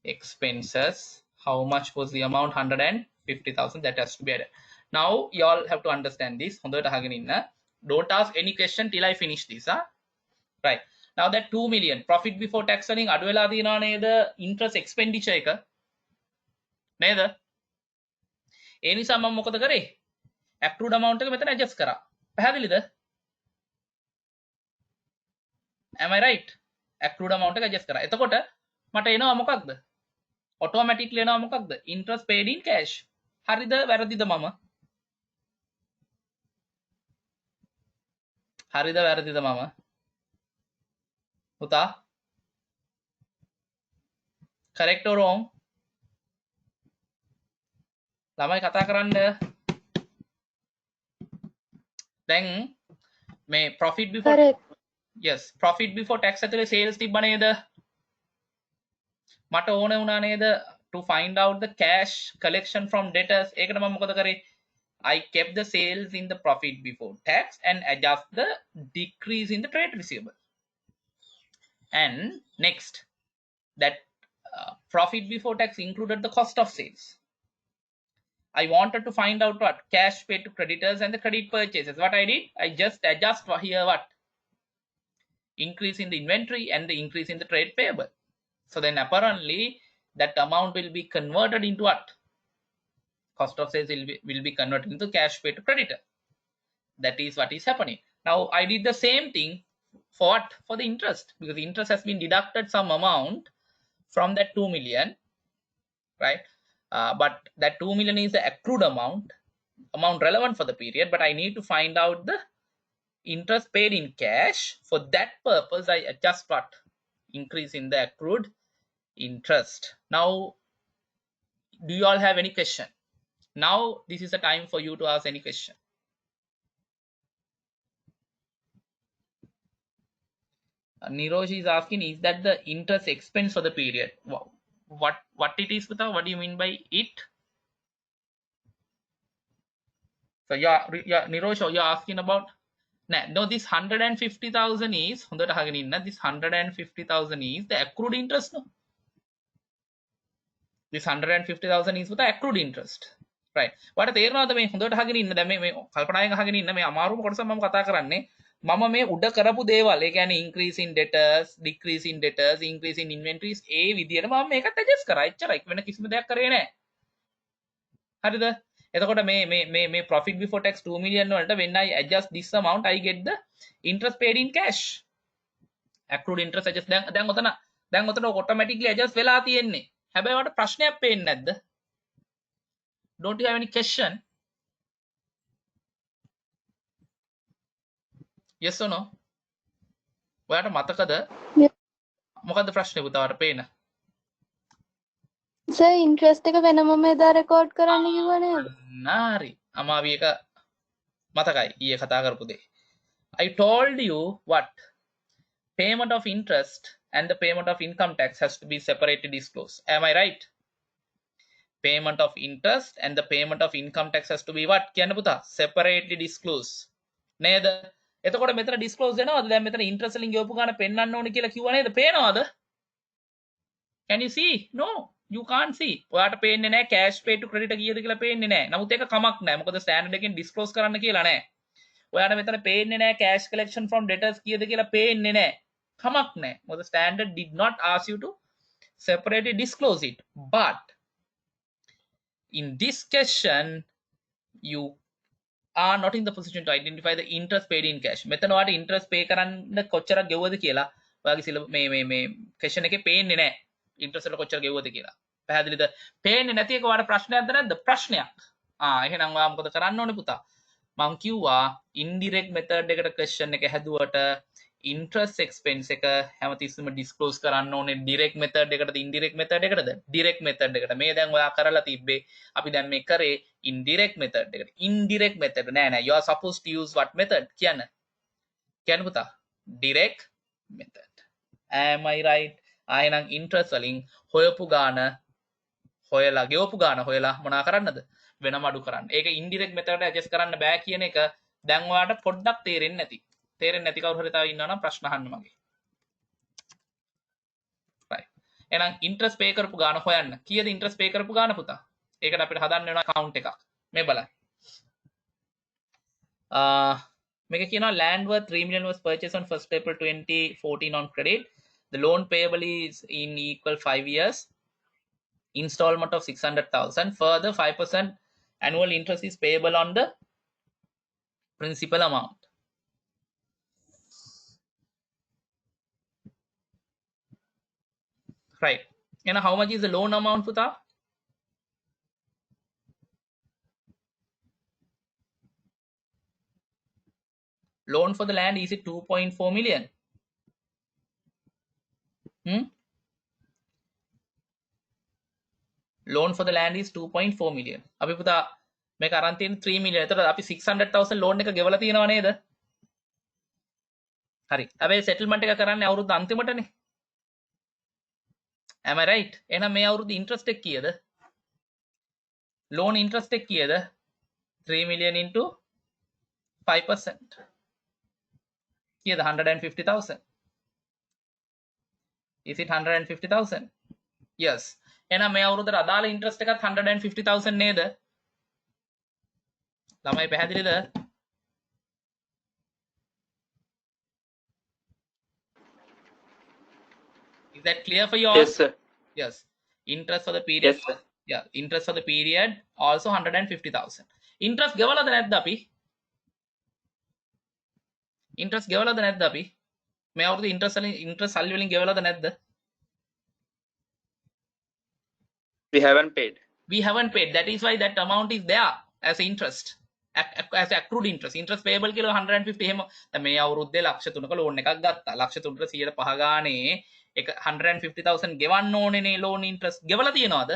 expenses. How much was the amount? 150,000. That has to be added. Now you all have to understand this. Don't ask any question till I finish this. Huh? Right. Now that 2 million profit before tax වලින් අඩු වෙලා තියෙනවා නේද interest expenditure එක නේද? ඒ නිසා මම මොකද කරේ? accrued amount එක මෙතන adjust කරා. පැහැදිලිද? Am I right? accrued amount එක adjust කරා. එතකොට මට එනවා මොකක්ද? automatically එනවා මොකක්ද? interest paid in cash. හරිද වැරදිද මම? හරිද වැරදිද මම? පුතා? correct or wrong? ළමයි කතා කරන්න. දැන් මේ profit before Correct. yes, profit before tax ඇතුලේ sales තිබ්බ නේද? මට ඕන වුණා නේද to find out the cash collection from debtors. ඒකට මම මොකද කරේ? I kept the sales in the profit before tax and adjust the decrease in the trade receivable. And next, that profit before tax included the cost of sales. I wanted to find out what cash paid to creditors and the credit purchases. What I did, I just adjust here what increase in the inventory and the increase in the trade payable. So then apparently that amount will be converted into what? Cost of sales will be converted into cash paid to creditor. That is what is happening. Now I did the same thing for what? For the interest, because the interest has been deducted some amount from that 2 million, right? But that 2 million is the accrued amount relevant for the period, but I need to find out the interest paid in cash. For that purpose, I adjust what? Increase in the accrued interest. Now, do you all have any question? Now, this is the time for you to ask any question. Nirosh is asking, is that the interest expense for the period? What it is, what do you mean by it? So yeah, Nirosh, you're asking about, no, this 150,000 is, this 150,000 is the accrued interest, no? This 150,000 is with the accrued interest, right? What තේරෙනවද මේ හොඳට අහගෙන ඉන්න. දැන් මේ කල්පනායෙන් අහගෙන ඉන්න. මේ අමාරුම කොටස මම කතා කරන්නේ. මම මේ උඩ කරපු දේවල්, ඒ කියන්නේ increase in debtors, decrease in debtors, increase in inventories, ඒ විදියට මම මේකට adjust කරා. එච්චරයි. වෙන කිසිම දෙයක් කරේ නැහැ. හරිද? එතකොට මේ profit before tax 2 million වලට when I adjust this amount I get the interest paid in cash. accrued interest adjust දැන් ඔතන automatically adjust වෙලා තියෙන්නේ. හැබැයි වට ප්‍රශ්නයක් පේන්නේ නැද්ද? Don't you have any question? Yes or no? ඔයාට මතකද? මොකද්ද ප්‍රශ්නේ පුතා වට පේන? සර් ඉන්ට්‍රස්ට් එක වෙනම එදා රෙකෝඩ් කරන්න කිව්වා නේද? නාරි. අමාවි එක මතකයි ඊයේ කතා කරපු දේ. I told you what? Payment of interest and the payment of income tax has to be separately disclosed. Am I right? Payment of interest and the payment of income tax has to be what? කියන්න පුතා? Separately disclosed. නේද? එතකොට මෙතන disclose වෙනවද? දැන් මෙතන interest වලින් ගෙවපු ගාන පෙන්වන්න ඕනේ කියලා කිව්වා නේද? පේනවද? Can you see? No, you can't see. ඔයාට පේන්නේ නැහැ cash paid to creditor කීයද කියලා පේන්නේ නැහැ. නමුත් ඒක කමක් නැහැ. මොකද standard එකෙන් disclose කරන්න කියලා නැහැ. ඔයාට මෙතන පේන්නේ නැහැ cash collection from debtors කීයද කියලා පේන්නේ නැහැ. කමක් නැහැ. මොකද standard did not ask you to separately disclose it. But in this question, you are not in the position to identify the interest paid in cash. මෙතන ඔයාට interest pay කරන්න කොච්චරක් ගෙවුවද කියලා ඔයාගේ මේ question එකේ පේන්නේ නැහැ. interest වල කොච්චර ගෙවුවද කියලා. පැහැදිලිද? පේන්නේ නැති එක ඔයාට ප්‍රශ්නයක්ද නැද්ද? ප්‍රශ්නයක්. එහෙනම් ඔයා මොකද කරන්න ඕනේ පුතා? මම කිව්වා indirect method එකට question එක හැදුවට interest expense එක හැමතිස්සෙම disclose කරන්න ඕනේ direct method එකටද indirect method එකටද? direct method එකට. මේ දැන් ඔයා කරලා තිබ්බේ අපි දැන් මේ කරේ indirect method එකට. indirect method නෑ you are supposed to use what method? කියන්න පුතා. direct method. Am I right? එහෙනම් interest වලින් හොයපු ගාන හොයලා ගෙවපු ගාන හොයලා මොනා කරන්නද? වෙනම අඩු කරන්න. ඒක indirect method එකට adjust කරන්න බෑ කියන එක දැන් ඔයාට පොඩ්ඩක් තේරෙන්නේ නැති. තේරෙන්නේ නැති කවුරු හරි තව ඉන්නවා නම් ප්‍රශ්න අහන්න මගේ. right. එහෙනම් interest pay කරපු ගාන හොයන්න. කීයද interest pay කරපු ගාන පුතා? ඒකට අපිට හදන්න වෙනවා account එකක්. මේ බලන්න. මේක කියනවා land worth 3 million was purchased on 1st April 2014 on credit. The loan payable is in equal 5 years. Installment of 600,000. Further 5% annual interest is payable on the principal amount. Right. And how much is the loan amount, Puta? Loan for the land is it 2.4 million? Loan for the land is 2.4 million. අපි පුතා මේක අරන් තියෙන 3 million. එතකොට අපි 600,000 loan එක ගෙවලා තියෙනව නේද? හරි. හැබැයි settlement එක කරන්නේ අවුරුද්ද අන්තිමටනේ. Am I right? එහෙනම් මේ අවුරුද්ද interest එක කීයද? Loan interest එක කීයද? 3 million into 5%. කීයද? 150,000. Is it 150,000? Yes. එහෙනම් මේ අවුරුද්දට අදාළ interest එකත් 150,000 නේද? ළමයි පැහැදිලිද? Is that clear for you all? Yes, sir. Yes. interest for the period. Yes, sir. Yeah, interest for the period also 150,000. interest ගෙවලාද නැද්ද අපි? interest ගෙවලාද නැද්ද අපි? මේ අවුරුදු interest සල්ලි වලින් ගෙවලාද නැද්ද? We haven't paid. We haven't paid. That is why that amount is there as interest. As accrued interest. Interest payable කියලා 150 එහෙම. දැන් මේ අවුරුද්දේ ලක්ෂ 3ක ලෝන් එකක් ගත්තා. ලක්ෂ 3ට 105 ගානේ එක 150,000 ගෙවන්න ඕනේනේ loan interest. ගෙවලා තියනවද?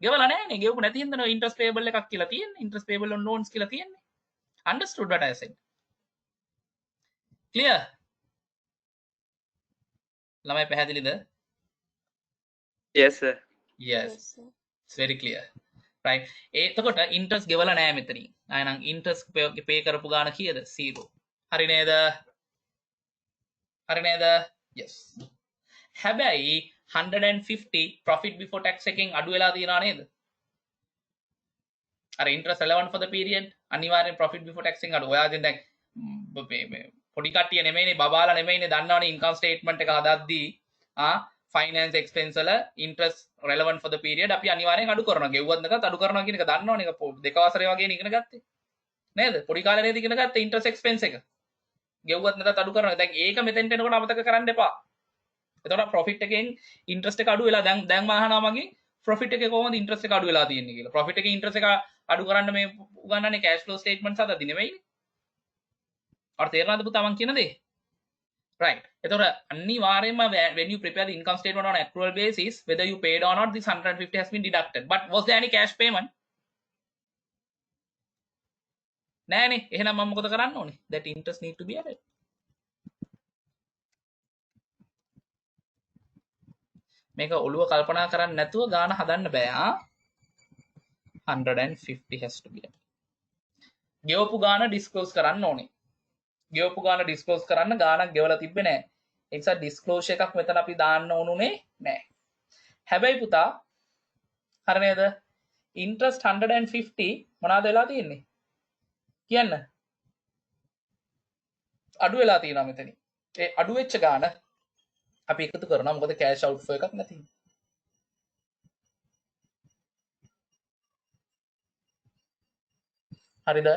ගෙවලා නැහැනේ. ගෙවපු නැති හින්දා interest payable එකක් කියලා තියෙන්නේ. interest payable on loans කියලා තියෙන්නේ. Understood what I said? Clear? ළමයි පැහැදිලිද? Yes, sir. Yes. It's very clear. Right. එතකොට interest ගෙවලා නැහැ මෙතනින්. එහෙනම් interest pay කරපු ගාන කීයද? 0. හරි නේද? හරි නේද? Yes. හැබැයි 150 profit before tax එකෙන් අඩු වෙලා තියනවා නේද? අර interest relevant for the period අනිවාර්යෙන් profit before tax එකෙන් අඩු. ඔයාගෙන් දැන් පොඩි කට්ටිය නෙමෙයිනේ බබාලා නෙමෙයිනේ දන්නවනේ income statement එක හදද්දී finance expense වල interest relevant for the period අපි අනිවාර්යෙන් අඩු කරනවා. ගෙවුවත් නැතත් අඩු කරනවා කියන එක දන්නවනේ. ඒක දෙක වසරේ වගේ ඉගෙන ගත්තේ. නේද? පොඩි කාලේ නේද ඉගෙන ගත්තේ interest expense එක. ගෙවුවත් නැතත් අඩු කරනවා. දැන් ඒක මෙතෙන්ට එනකොට අමතක කරන්න එපා. එතකොට profit එකෙන් interest එක අඩු වෙලා දැන් මම අහනවා මගේ profit එකේ කොහොමද interest එක අඩු වෙලා තියෙන්නේ කියලා. profit එකේ interest එක අඩු කරන්න මේ උගන්නන්නේ cash flow statements හදද්දී නෙමෙයිනේ. අර තේරෙනවද පුතා මං කියන දේ? Right. එතකොට අනිවාර්යයෙන්ම when you prepare the income statement on accrual basis, whether you paid or not, this 150 has been deducted. But was there any cash payment? නෑනේ. එහෙනම් මම මොකද කරන්න ඕනේ? That interest need to be added. මේක ඔළුව කල්පනා කරන්නේ නැතුව ගාන හදන්න බෑ. 150 has to be added. ගෙවපු ගාන disclose කරන්න ඕනේ. ගෙවපු ගාන disclose කරන්න ගානක් ගෙවලා තිබ්බේ නැහැ. ඒ නිසා disclosure එකක් මෙතන අපි දාන්න ඕනුනේ නැහැ. හැබැයි පුතා හරි නේද? interest 150 මොනවාද වෙලා තියෙන්නේ? කියන්න. අඩු වෙලා තියෙනවා මෙතන. ඒ අඩු වෙච්ච ගාන අපි එකතු කරනවා. මොකද cash outflow එකක් නැති. හරිද?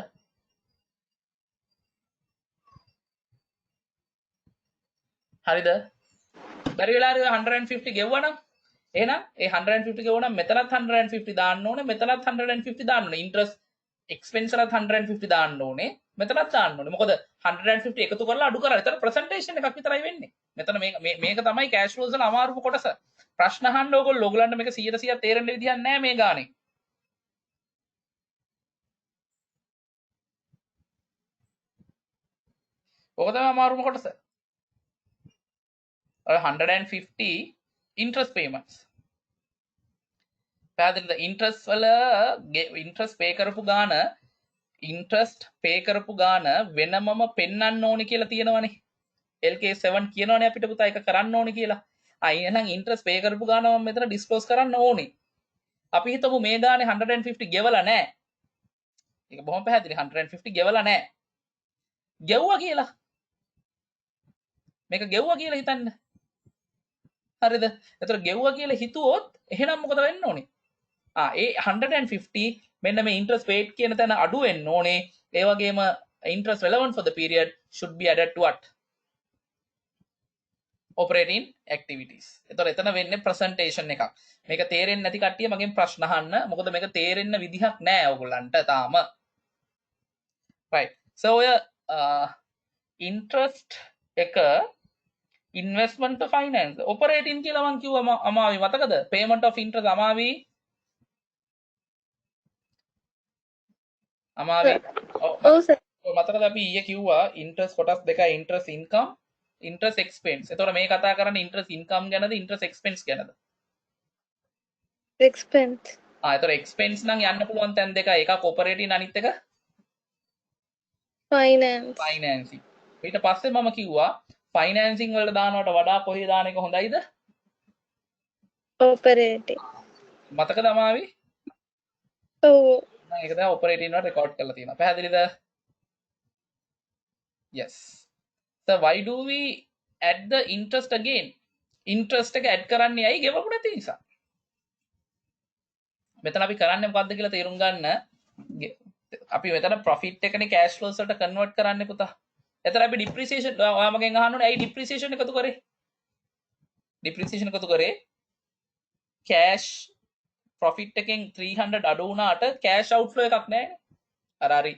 හරිද? බැරි වෙලා 150 ගෙවුවා නම් එහෙනම් ඒ 150 ගෙවුවා නම් මෙතනත් 150 දාන්න ඕනේ මෙතනත් 150 දාන්න ඕනේ interest expense වලත් 150 දාන්න ඕනේ මෙතනත් දාන්න ඕනේ මොකද 150 එකතු කරලා අඩු කරලා එතන presentation එකක් විතරයි වෙන්නේ මෙතන මේක තමයි cash flows වල අමාරුම කොටස ප්‍රශ්න අහන්න ඕගොල්ලන්ට මේක 100% තේරෙන්න විදිහක් නැහැ මේ ගානේ ඕක තමයි අමාරුම කොටස 150 interest payments. පැහැදිලිද? interest වල interest pay කරපු ගාන interest pay කරපු ගාන වෙනමම පෙන්වන්න ඕනේ කියලා තියෙනවනේ. LK7 කියනවනේ අපිට පුතා ඒක කරන්න ඕනේ කියලා. එහෙනම් interest pay කරපු ගාන මම මෙතන disclose කරන්න ඕනේ. අපි හිතමු මේ ගානේ 150 ගෙවලා නැහැ. ඒක බොහොම පැහැදිලි 150 ගෙවලා නැහැ. ගෙවුවා කියලා. මේක ගෙවුවා කියලා හිතන්න. හරිද? එතකොට ගෙවුවා කියලා හිතුවොත් එහෙනම් මොකද වෙන්න ඕනේ? ඒ 150 මෙන්න මේ interest paid කියන තැන අඩු වෙන්න ඕනේ. ඒ වගේම interest relevant for the period should be added to what? Operating activities. එතකොට එතන වෙන්නේ presentation එකක්. මේක තේරෙන්නේ නැති කට්ටිය මගෙන් ප්‍රශ්න අහන්න. මොකද මේක තේරෙන්න විදිහක් නැහැ ඔයගොල්ලන්ට තාම. Right. So ඔය interest එක investment to finance operating කියලා මං කිව්වා අමාවි මතකද payment of interest අමාවි ඔව් සර් මතකද අපි ඊයේ කිව්වා interest කොටස් දෙකයි interest income interest expense එතකොට මේ කතා කරන්නේ interest income ගැනද interest expense ගැනද expense එතකොට expense නම් යන්න පුළුවන් තැන් දෙකයි එකක් operating අනිත් එක financing ඊට පස්සේ මම කිව්වා ෆයිනෑන්සිං වලට දානවට වඩා කොහේ දාන එක හොඳයිද? operating. මතකද අමාවි? ඔව්. මම ඒක තමයි operating වල රෙකෝඩ් කරලා තියෙනවා. පැහැදිලිද? Yes. So why do we add the interest again? interest එක add කරන්නේ ඇයි ගෙවපු නැති නිසා. මෙතන අපි කරන්නේ මොකද්ද කියලා තේරුම් ගන්න. අපි මෙතන ප්‍රොෆිට් එකනේ කැෂ් ෆ්ලෝස් වලට කන්වර්ට් කරන්නේ පුතා. එතන අපි ඩිප්‍රීසියේෂන් ඔයාමගෙන් අහන්න ඕනේ ඇයි ඩිප්‍රීසියේෂන් එකතු කරේ? ඩිප්‍රීසියේෂන් එකතු කරේ කැෂ් ප්‍රොෆිට් එකෙන් 300 අඩු වුණාට කැෂ් අවුට්ෆ්ලෝ එකක් නැහැ. අර හරි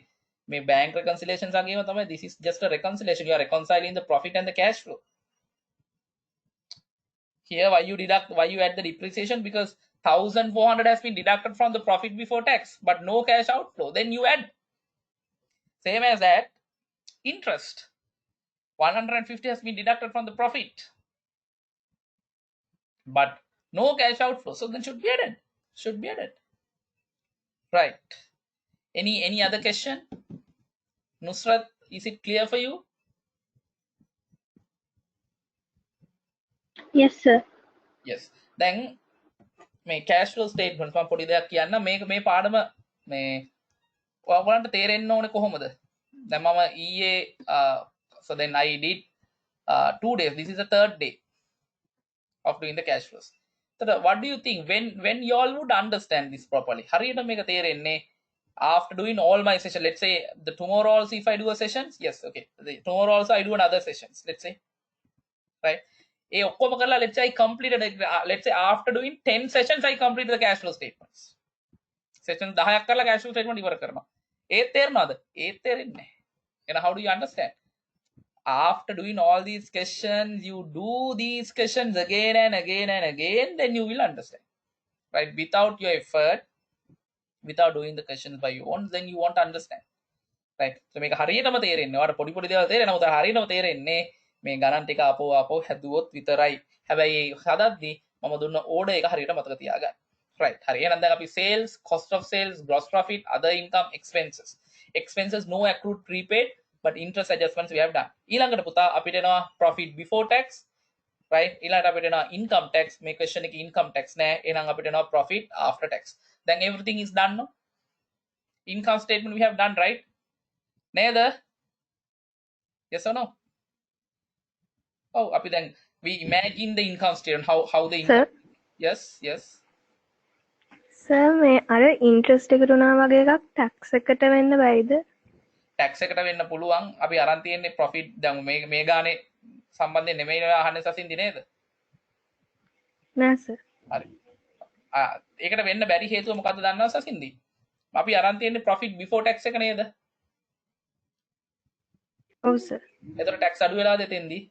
මේ බැංක් reconciliations අගේම තමයි this is just a reconciliation. You are reconciling the profit and the cash flow. Here why you add the depreciation, because 1400 has been deducted from the profit before tax but no cash outflow, then you add same as that interest 150 has been deducted from the profit but no cash outflow, so then should be added, right? Any other question? Nusrat, is it clear for you? Yes, sir. Yes. Then මේ cash flow statement මම පොඩි දෙයක් කියන්න. මේ පාඩම මේ ඔයාලන්ට තේරෙන්න ඕනේ කොහොමද? දැන් මම ඊයේ so then I did 2 days. This is the third day of doing the cash flows. So what do you think when you all would understand this properly? හරියට මේක තේරෙන්නේ after doing all my session. Let's say the tomorrow also if I do a sessions, yes, okay. Tomorrow also I do another sessions, let's say, right? ඒ ඔක්කොම කරලා let's say I completed let's say after doing 10 sessions I completed the cash flow statements. Sessions 10ක් කරලා cash flow statement ඉවර කරනවා. ඒත් තේරෙනවද? ඒත් තේරෙන්නේ නැහැ. එහෙනම් how do you understand? After doing all these questions, you do these questions again and again and again, then you will understand, right? Without your effort, without doing the questions by your own, then you won't understand, right? So මේක හරියටම තේරෙන්නේ. ඔයාලට පොඩි දේවල් තේරෙනවා. උදා හරියටම තේරෙන්නේ මේ ගණන් ටික ආපහු හැදුවොත් විතරයි. හැබැයි හදද්දි මම දුන්න ඕඩර් එක හරියට මතක තියාගන්න. right? හරි. එහෙනම් දැන් අපි sales, cost of sales, gross profit, other income, expenses. Expenses no accrued prepaid but interest adjustments we have done. ඊළඟට පුතා අපිට එනවා profit before tax, right? ඊළඟට අපිට එනවා income tax. මේ question එකේ income tax නෑ. එහෙනම් අපිට එනවා profit after tax. Then everything is done, no? Income statement we have done, right? Neither? Yes or no? Oh, api then we imagine the income statement. How the income? Sir? Yes. Sir, මේ අර interest එකට උනා වගේ එකක් tax එකට වෙන්න බැයිද? tax එකට වෙන්න පුළුවන්. අපි අරන් තියෙන්නේ profit දැන් මේ ගානේ සම්බන්ධයෙන් නෙමෙයි අහන්නේ සසින්දි නේද? නෑ sir. හරි. ඒකට වෙන්න බැරි හේතුව මොකද්ද දන්නවද සසින්දි? අපි අරන් තියෙන්නේ profit before tax එක නේද? ඔව් sir. එතකොට tax අඩු වෙලාද එතෙන්දී?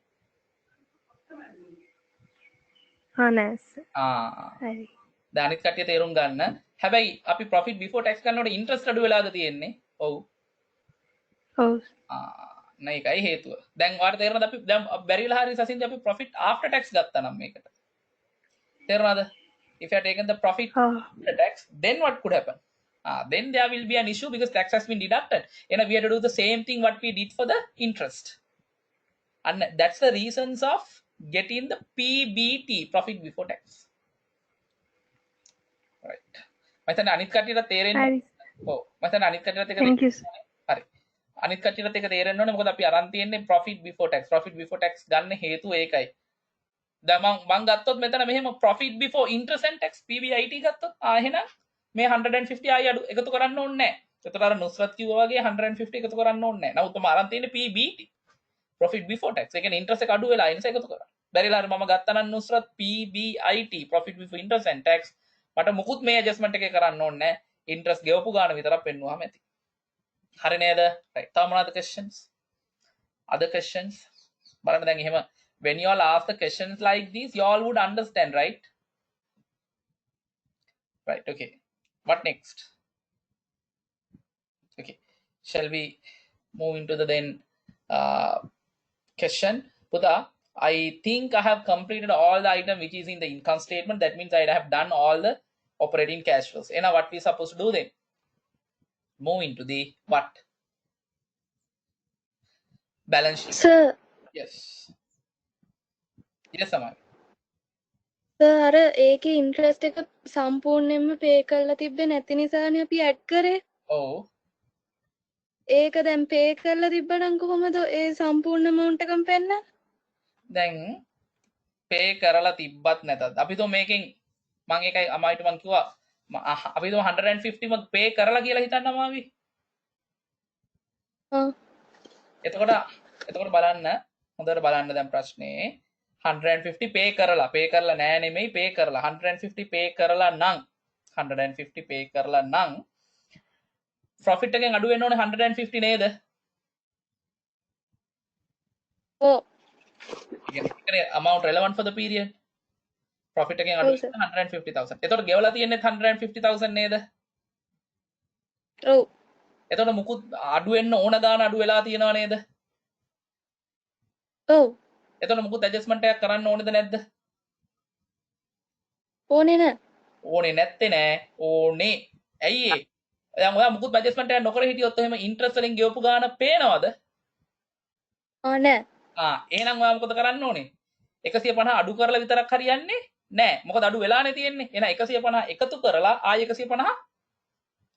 නෑ sir. හරි. දැන් අනිත් කට්ටිය තේරුම් ගන්න. හැබැයි අපි profit before tax ගන්නකොට interest අඩු වෙලාද තියෙන්නේ? ඔව්. ඔව්. නෑ ඒකයි හේතුව. දැන් ඔයාලට තේරෙනවද අපි දැන් බැරිලා හරි සසින්දි අපි profit after tax ගත්තා නම් මේකට. තේරුණාද? If you have taken the profit after tax, then what could happen? Then there will be an issue because tax has been deducted. And we have to do the same thing what we did for the interest. And that's the reasons of getting the PBT, profit before tax. Right. මතන අනිත් කටියට තේරෙන්නේ. ඔව්. මතන අනිත් කටියට එක Thank you sir. හරි. අනිත් කටියට එක තේරෙන්න ඕනේ මොකද අපි අරන් තියෙන්නේ profit before tax. Profit before tax ගන්න හේතුව ඒකයි. දැන් මං ගත්තොත් මෙතන මෙහෙම profit before interest and tax PBIT ගත්තොත් එහෙනම් මේ 150 ආයි අඩු එකතු කරන්න ඕනේ නැහැ. ඒතර අර නුස්රත් කිව්වා වගේ 150 එකතු කරන්න ඕනේ නැහැ. නමුත් මම අරන් තියෙන්නේ PBT, profit before tax. ඒ කියන්නේ interest එක අඩු වෙලා ඒ නිසා එකතු කරා. බැරිලා හරි මම ගත්තා නම් නුස්රත් PBIT, profit before interest and tax. මට මුකුත් මේ adjustment එකේ කරන්න ඕනේ නැහැ. interest ගෙවපු ගාන විතරක් පෙන්නුවාම ඇති. හරි නේද? right. තව මොනවද questions? Other questions? බලන්න දැන් එහෙම when you all ask the questions like this, you all would understand, right? Right, okay. What next? Okay. Shall we move into the then question? Puta, I think I have completed all the item which is in the income statement. That means I have done all the operating cash flows. And now what we supposed to do then? Move into the what? Balance sheet. Sir, Yes. Yes, Amar. sir අර ඒකේ interest එක සම්පූර්ණයෙන්ම pay කරලා තිබ්බේ නැති නිසානේ අපි add කරේ. Oh. ඒක දැන් pay කරලා තිබ්බනම් කොහොමද ඒ සම්පූර්ණ amount එකම පෙන්නන්නේ? දැන් pay කරලා තිබ්බත් නැතත් අපි તો මේකෙන් මම ඒකයි අමායිට මං කිව්වා අපි 150ම පේ කරලා කියලා හිතන්නම අපි. එතකොට බලන්න හොඳට බලන්න දැන් ප්‍රශ්නේ 150 පේ කරලා නෑ නෙමෙයි පේ කරලා 150 පේ කරලා නම් 150 පේ කරලා නම් profit එකෙන් අඩු වෙන්න ඕනේ 150 නේද? ඔව්. කියන්නේ amount relevant for the period. profit එකෙන් අඩු වෙන්න 150,000. එතකොට ගෙවලා තියෙන්නේ 150,000 නේද? ඔව්. එතකොට මුකුත් අඩු වෙන්න ඕන ගාන අඩු වෙලා තියෙනව නේද? ඔව්. එතකොට මුකුත් ඇඩ්ජස්ට්මන්ට් එකක් කරන්න ඕනේද නැද්ද? ඕනේ නෑ. ඕනේ නැත්තේ නෑ. ඕනේ. ඇයි ඒ? දැන් ඔයා මුකුත් ඇඩ්ජස්ට්මන්ට් එකක් නොකර හිටියොත් එහෙම ඉන්ට්‍රස්ට් වලින් ගෙවපු ගාන පේනවද? නෑ. එහෙනම් ඔයා මොකද කරන්න ඕනේ? 150 අඩු කරලා විතරක් හරියන්නේ නෑ. මොකද අඩු වෙලානේ තියෙන්නේ. එහෙනම් 150 එකතු කරලා ආයෙ 150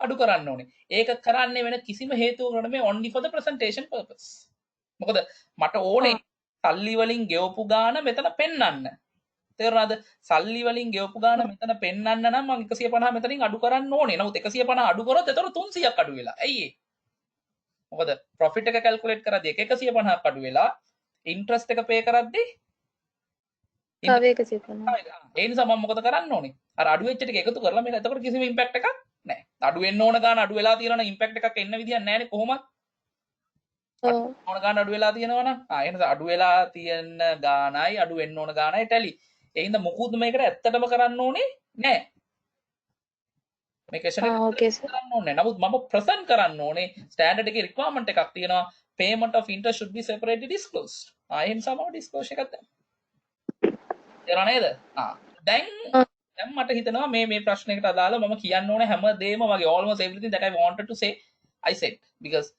අඩු කරන්න ඕනේ. ඒක කරන්නේ වෙන කිසිම හේතුවකට නෙමෙයි only for the presentation purpose. මොකද මට ඕනේ සල්ලි වලින් ගෙවපු ගාන මෙතන පෙන්වන්න. තේරුණාද? සල්ලි වලින් ගෙවපු ගාන මෙතන පෙන්වන්න නම් මම 150 මෙතනින් අඩු කරන්න ඕනේ. නමුත් 150 අඩු කරොත් එතකොට 300ක් අඩු වෙලා. ඇයි ඒ? මොකද profit එක calculate කරද්දී 150ක් අඩු වෙලා interest එක pay කරද්දී තව 150. ඒ නිසා මම මොකද කරන්න ඕනේ? අර අඩු වෙච්ච ටික එකතු කරලා මේක එතකොට කිසිම impact එකක් නැහැ. අඩු වෙන්න ඕන ගාන අඩු වෙලා තියෙනවනම් impact එකක් එන්න විදියක් නැහැනේ කොහොමද? ඕන ගාන අඩු වෙලා තියෙනවනම් එහෙනම් අඩු වෙලා තියෙන ගානයි අඩු වෙන්න ඕන ගානයි ටැලි. ඒ හින්දා මොකුත් මේකට ඇත්තටම කරන්න ඕනේ නැහැ. මේ question එක ඕකේ සර්. කරන්න ඕනේ. නමුත් මම present කරන්න ඕනේ standard එකේ requirement එකක් තියෙනවා payment of interest should be separately disclosed. ඒ නිසා මම disclose එකක් දැම්මා. තේරුණා නේද? දැන් මට හිතෙනවා මේ ප්‍රශ්නයකට අදාළව මම කියන්න ඕනේ හැමදේම වගේ almost everything that I wanted to say I said because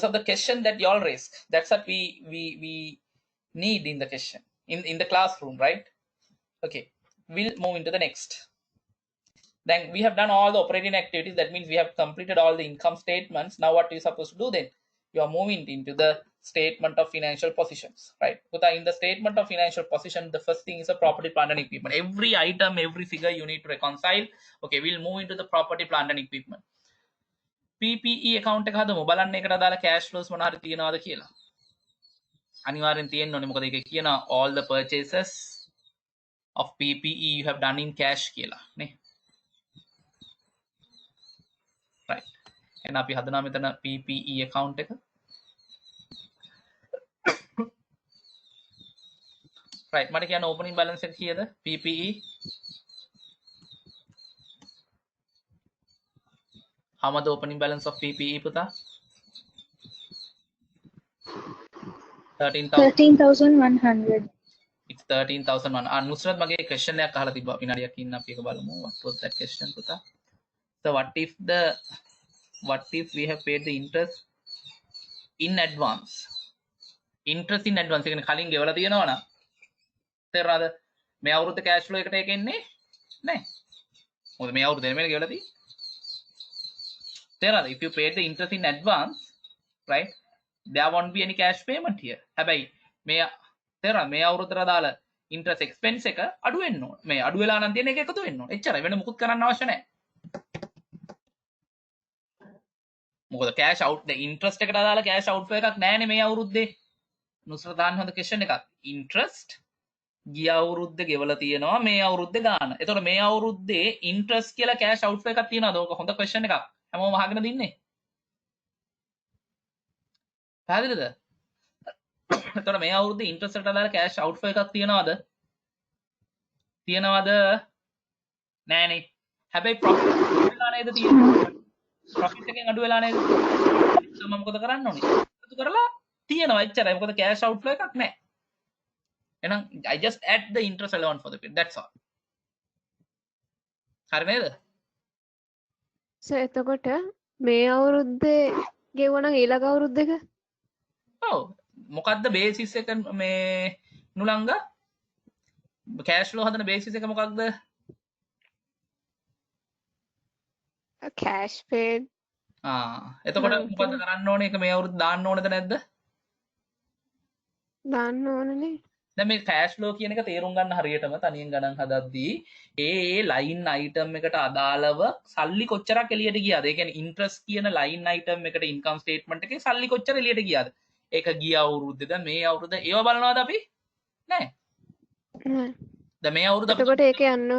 of the question that you all raised. That's what we need in the question in the classroom, right? Okay, we'll move into the next. Then we have done all the operating activities. That means we have completed all the income statements. Now what are you supposed to do then? You are moving into the statement of financial positions, right? But in the statement of financial position, the first thing is a property, plant and equipment. Every item, every figure you need to reconcile. Okay, we'll move into the property, plant and equipment. PPE account එක හදමු. බලන්න එකට අදාළ cash flows මොන හරි තියනවාද කියලා. අනිවාර්යෙන් තියෙන්න ඕනේ. මොකද ඒක කියනවා all the purchases of PPE you have done in cash කියලා නේ. right. එහෙනම් අපි හදනවා මෙතන PPE account එක. right. මට කියන්න opening balance එක කීයද? PPE how much the opening balance of PPE පුතා? 13,100. It's 13,001. නුස්රත් මගේ question එකක් අහලා තිබ්බා. විනාඩියක් ඉන්න අපි ඒක බලමු. What was that question පුතා? So what if we have paid the interest in advance? Interest in advance කියන්නේ කලින් ගෙවලා තියෙනවා නම් තේරුණාද? මේ අවුරුද්ද cash flow එකට ඒක එන්නේ නැහැ. මොකද මේ අවුරුද්ද නෙමෙයි ගෙවලා තියෙන්නේ. තේරුණාද? If you paid the interest in advance, right? There won't be any cash payment here. හැබැයි මේ තේරුණාද? මේ අවුරුද්දට අදාළ interest expense එක අඩු වෙන්න ඕන. මේ අඩු වෙලා නම් තියෙන එක එකතු වෙන්න ඕන. එච්චරයි. වෙන මොකුත් කරන්න අවශ්‍ය නැහැ. මොකද cash out the interest එකට අදාළ cash outflow එකක් නැහැනේ මේ අවුරුද්දේ. නුස්රත් දාන්න හොඳ question එකක්. interest ගිය අවුරුද්දේ ගෙවලා තියෙනවා මේ අවුරුද්දේ ගාන. එතකොට මේ අවුරුද්දේ interest කියලා cash outflow එකක් තියෙනවද? ඕක හොඳ question එකක්. හැමෝම අහගෙන දින්නේ. පැහැදිලිද? එතකොට මේ අවුරුද්දේ interest එකට අදාළ cash outflow එකක් තියෙනවද? තියෙනවද? නෑනේ. හැබැයි profit වෙලා නේද තියෙන්නේ? profit එකෙන් අඩු වෙලා නේද? මම මොකද කරන්න ඕනේ? එකතු කරලා තියෙනවා එච්චරයි. මොකද cash outflow එකක් නැහැ. එහෙනම් I just add the interest relevant for the period. That's all. හරි නේද? සර් එතකොට මේ අවුරුද්දේ ගෙවුවනම් ඊළඟ අවුරුද්දක ඔව්. මොකද්ද බේසිස් එක මේ නුලංග? cash flow හදන බේසිස් එක මොකක්ද? කෑෂ් පේඩ් එතකොට මොකද කරන්න ඕනේ? ඒක මේ අවුරුද්ද දාන්න ඕනද නැද්ද? දාන්න ඕනනේ. දැන් මේ cash flow කියන එක තේරුම් ගන්න හරියටම තනියෙන් ගණන් හදද්දී ඒ line item එකට අදාළව සල්ලි කොච්චරක් එළියට ගියාද? ඒ කියන්නේ interest කියන line item එකට income statement එකේ සල්ලි කොච්චර එළියට ගියාද? ඒක ගිය අවුරුද්දේද මේ අවුරුද්ද ඒව බලනවාද අපි? නෑ. නෑ. දැන් මේ අවුරුද්ද අපි එතකොට ඒක යන්න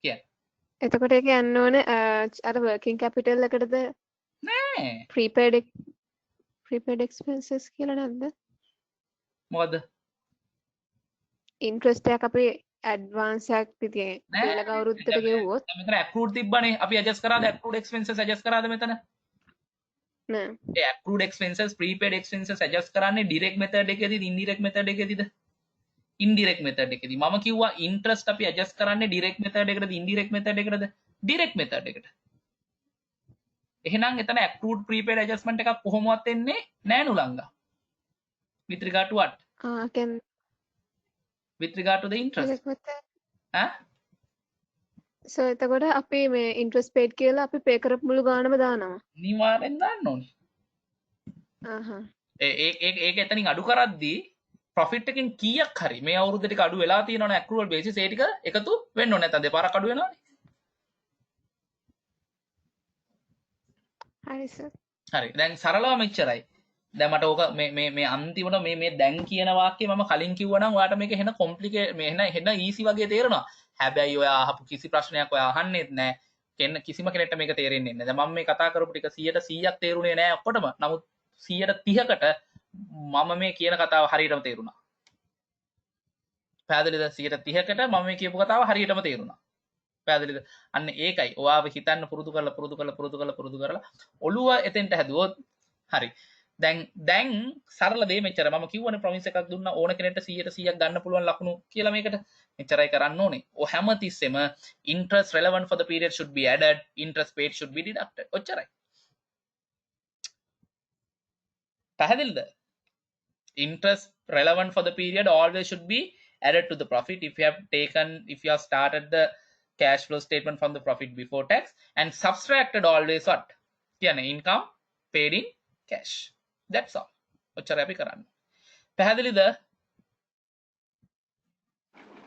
කියන්නේ එතකොට ඒක යන්න ඕනේ අර working capital එකටද නෑ. prepaid expenses කියලා නැද්ද? මොකද? interest එකක් අපි advance එකක් විදිහේ ඊළඟ අවුරුද්දට ගෙවුවොත් දැන් මෙතන accrued තිබ්බනේ. අපි adjust කරාද accrued expenses adjust කරාද මෙතන? නෑ. ඒ accrued expenses prepaid expenses adjust කරන්නේ direct method එකේදීද indirect method එකේදීද? indirect method එකේදී. මම කිව්වා interest අපි adjust කරන්නේ direct method එකකටද indirect method එකකටද? direct method එකට. එහෙනම් එතන accrued prepaid adjustment එකක් කොහොමවත් එන්නේ නෑ නුලංගා. with regard to what? can with regard to the interest. ඈ? so එතකොට අපි මේ interest paid කියලා අපි pay කරපු මුළු ගානම දානවා. අනිවාර්යෙන් දාන්න ඕනේ. ඒක එතනින් අඩු කරද්දී profit එකෙන් කීයක් හරි මේ අවුරුද්ද ටික අඩු වෙලා තියෙනවනේ accrual basis ඒ ටික එකතු වෙන්න ඕනේ නැත්නම් දෙපාරක් අඩු වෙනවනේ. හරි සර්. හරි. දැන් සරලව මෙච්චරයි. දැන් මට ඕක මේ අන්තිමට මේ දැන් කියන වාක්‍යය මම කලින් කිව්වනම් ඔයාලට මේක එහෙන කොම්ප්ලිකේට් මේ එහෙන ඊසි වගේ තේරෙනවා. හැබැයි ඔයා අහපු කිසි ප්‍රශ්නයක් ඔයා අහන්නෙත් නැහැ. කිසිම කෙනෙක්ට මේක තේරෙන්නේ නැහැ. දැන් මම මේ කතා කරපු ටික 100%ක් තේරුනේ නැහැ ඔක්කොටම. නමුත් 130කට මම මේ කියන කතාව හරියටම තේරුණා. පැහැදිලිද? 130කට මම මේ කියපු කතාව හරියටම තේරුණා. පැහැදිලිද? අන්න ඒකයි. ඔයාව හිතන්න පුරුදු කරලා ඔළුව එතෙන්ට හැදුවොත් හරි. දැන් සරල දේ මෙච්චර. මම කිව්වනේ ප්‍රොමිස් එකක් දුන්නා ඕන කෙනෙක්ට 100% ගන්න පුළුවන් ලකුණු කියලා මේකට. මෙච්චරයි කරන්න ඕනේ. ඔය හැමතිස්සෙම interest relevant for the period should be added, interest paid should be deducted. ඔච්චරයි. පැහැදිලිද? Interest relevant for the period always should be added to the profit if you have started the cash flow statement from the profit before tax and subtracted always what? කියන්නේ income paid in cash. That's all. ඔච්චරයි අපි කරන්නේ. පැහැදිලිද?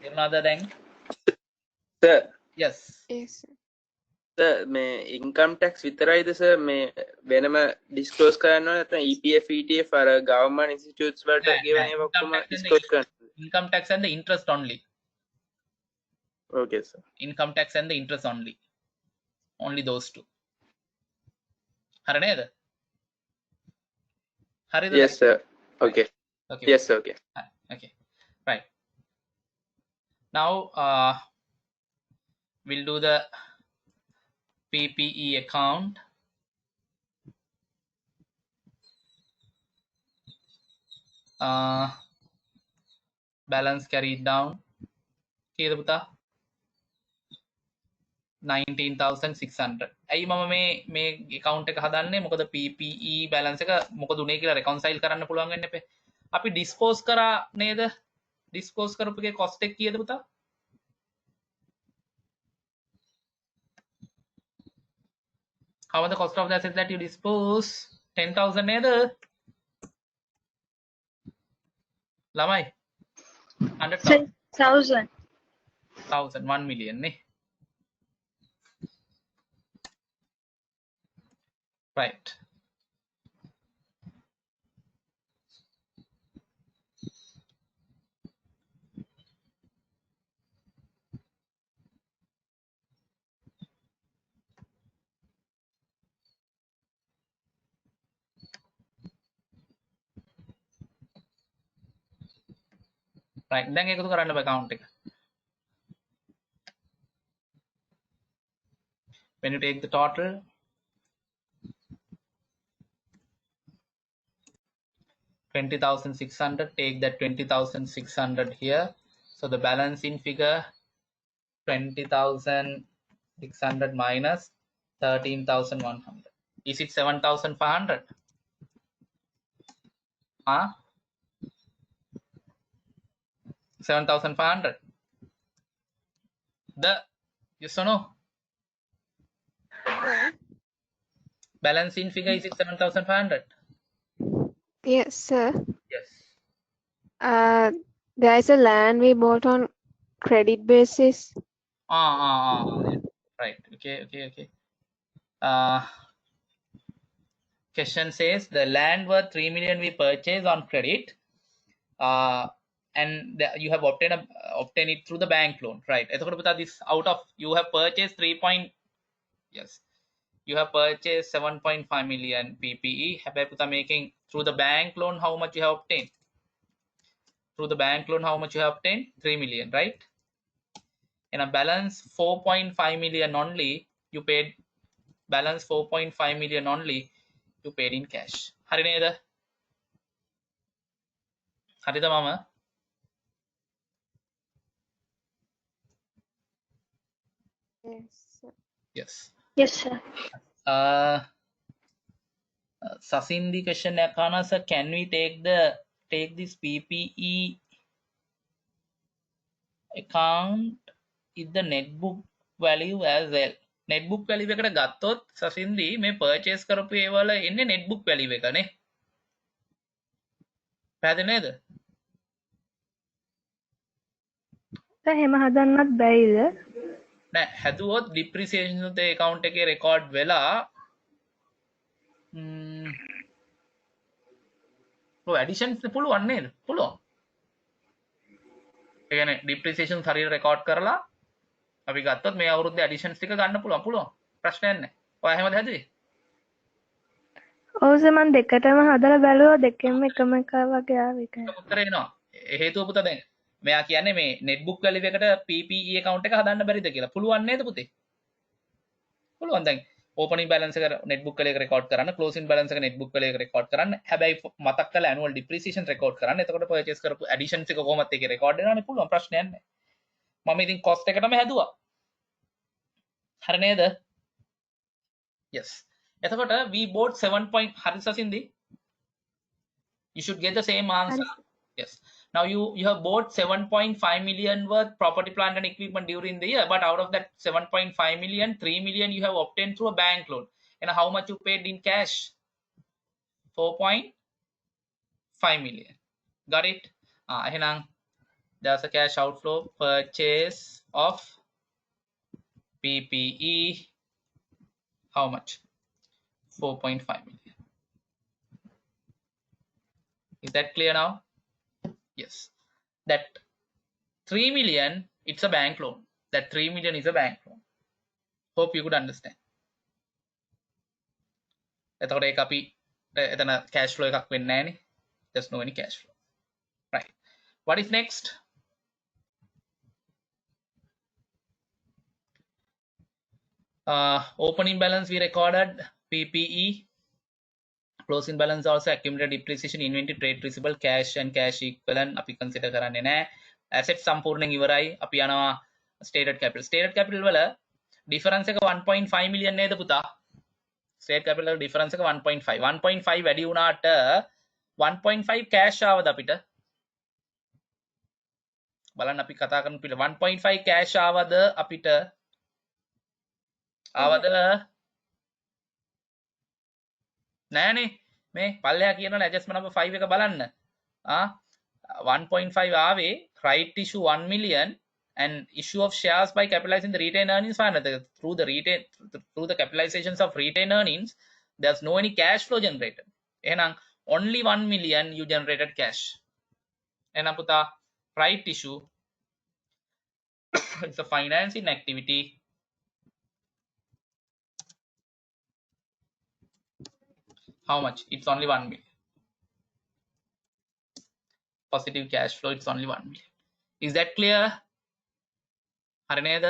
තේරුණාද දැන්? sir Yes. yes sir මේ income tax විතරයිද sir මේ වෙනම disclose කරන්න ඕනේ නැත්නම් EPF ETF අර government institutes වලට ගෙවන ඒවා ඔක්කොම disclose කරන්න. Income tax and the interest only. Okay sir. Income tax and the interest only. Only those two. හරි නේද? හරිද? Yes sir. Okay. Okay. Yes sir. Okay. Okay. Right. Now we'll do the PPE account. Balance carried down. කීයද පුතා? 19,600. ඇයි මම මේ account එක හදන්නේ? මොකද PPE balance එක මොකද උනේ කියලා reconcile කරන්න පුළුවන් වෙන්න එපේ. අපි dispose කරා නේද? dispose කරපු එකේ cost එක කීයද පුතා? How much the cost of the assets that you dispose? 10,000 නේද? ළමයි 100,000 1 million නේ. Right. Right. දැන් එකතු කරන්න බෑ account එක. When you take the total, $20,600, take that 20,600 here. So the balance in figure 20,600 minus 13,100. Is it 7,500? Huh? 7,500. The yes or no? Balance in figure is it 7,500? yes sir. Yes. There is a land we bought on credit basis. Right. Okay. Question says the land worth 3 million we purchased on credit, and you have obtained it through the bank loan, right? එතකොට පුතා this out of you have purchased 3. Yes, you have purchased 7.5 million PPE. හැබැයි පුතා making through the bank loan how much you have obtained? Through the bank loan how much you have obtained? 3 million, right? And a balance 4.5 million only you paid. Balance 4.5 million only you paid in cash. හරි නේද? හරිද මම? Yes, sir. Yes. Yes, sir. Sasindi question Akana sir, can we take this PPE account is the net book value as well? Net book value එකට ගත්තොත් සසින්දි මේ purchase කරපු ඒවල එන්නේ net book value එකනේ. පැහැදිලි නේද? එහෙම හදන්නත් බැයිද? නෑ හැදුවොත් depreciation උතේ account එකේ record වෙලා additions පුළුවන් නේද? පුළුවන්. ඒ කියන්නේ depreciation හරියට record කරලා අපි ගත්තොත් මේ අවුරුද්දේ additions ටික ගන්න පුළුවන්. ප්‍රශ්නයක් නැහැ. ඔයා එහෙමද හැදුවේ? ඔව් සර් මම දෙකටම හදලා බැලුවා දෙකෙන්ම එකම එක වගේ ආව එකයි. උත්තරේ එනවා. හේතුව පුතා දැන් මෙයා කියන්නේ මේ net book value එකට PPE account එක හදන්න බැරිද කියලා. පුළුවන් නේද පුතේ? පුළුවන්. දැන් opening balance එක net book value එක record කරන්න, closing balance එක net book value එක record කරන්න. හැබැයි මතක් කරලා annual depreciation record කරන්න. එතකොට purchase කරපු additions එක කොහොමද ඒකේ record වෙනවනේ. පුළුවන් ප්‍රශ්නයක් නැහැ. මම ඉතින් cost එකටම හැදුවා. හරි නේද? Yes. එතකොට we bought 7. හරි සසින්දි? You should get the same answer. Yes. Now you have bought 7.5 million worth property, plant and equipment during the year, but out of that 7.5 million, 3 million you have obtained through a bank loan. And how much you paid in cash? 4.5 million. Got it? එහෙනම් there's a cash outflow, purchase of PPE. How much? 4.5 million. Is that clear now? Yes. That 3 million, it's a bank loan. That 3 million is a bank loan. Hope you could understand. එතකොට ඒක අපි එතන cash flow එකක් වෙන්නේ නැහැනේ. There's no any cash flow. Right. What is next? Opening balance we recorded PPE. Closing balance also accumulated depreciation, inventory, trade receivable, cash and cash equivalent අපි consider කරන්නේ නැහැ. Asset සම්පූර්ණයෙන් ඉවරයි. අපි යනවා stated capital. Stated capital වල difference එක 1.5 million නේද පුතා? Stated capital වල difference එක 1.5. 1.5 වැඩි වුණාට 1.5 cash ආවද අපිට? බලන්න අපි කතා කරන පිළ 1.5 cash ආවද අපිට? ආවද? නෑනේ මේ පල්ලෙහා කියනවා adjustment number 5 එක බලන්න. 1.5 ආවේ right issue 1 million and issue of shares by capitalizing the retained earnings fund through the capitalizations of retained earnings. There's no any cash flow generated. එහෙනම් only 1 million you generated cash. එහෙනම් පුතා right issue it's a financing activity. How much? It's only 1 million. Positive cash flow, it's only 1 million. Is that clear? හරි නේද?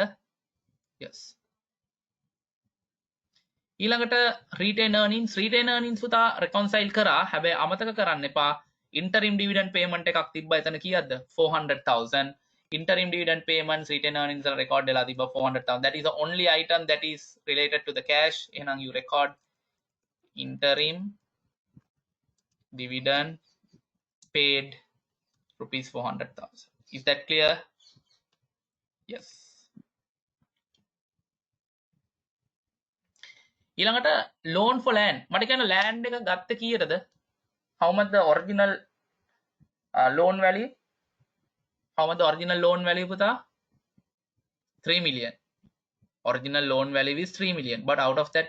Yes. ඊළඟට retain earnings පුතා reconcile කරා. හැබැයි අමතක කරන්න එපා. interim dividend payment එකක් තිබ්බා එතන කීයක්ද? 400,000. interim dividend payments, retain earnings වල record වෙලා තිබ්බා 400,000. That is the only item that is related to the cash. එහෙනම් you record interim dividend paid rupees 400,000. Is that clear? Yes. ඊළඟට loan for land. මට කියන්න land එක ගත්ත කීයටද? How much the original loan value. How much the original loan value puta? 3 million. Original loan value is 3 million, but out of that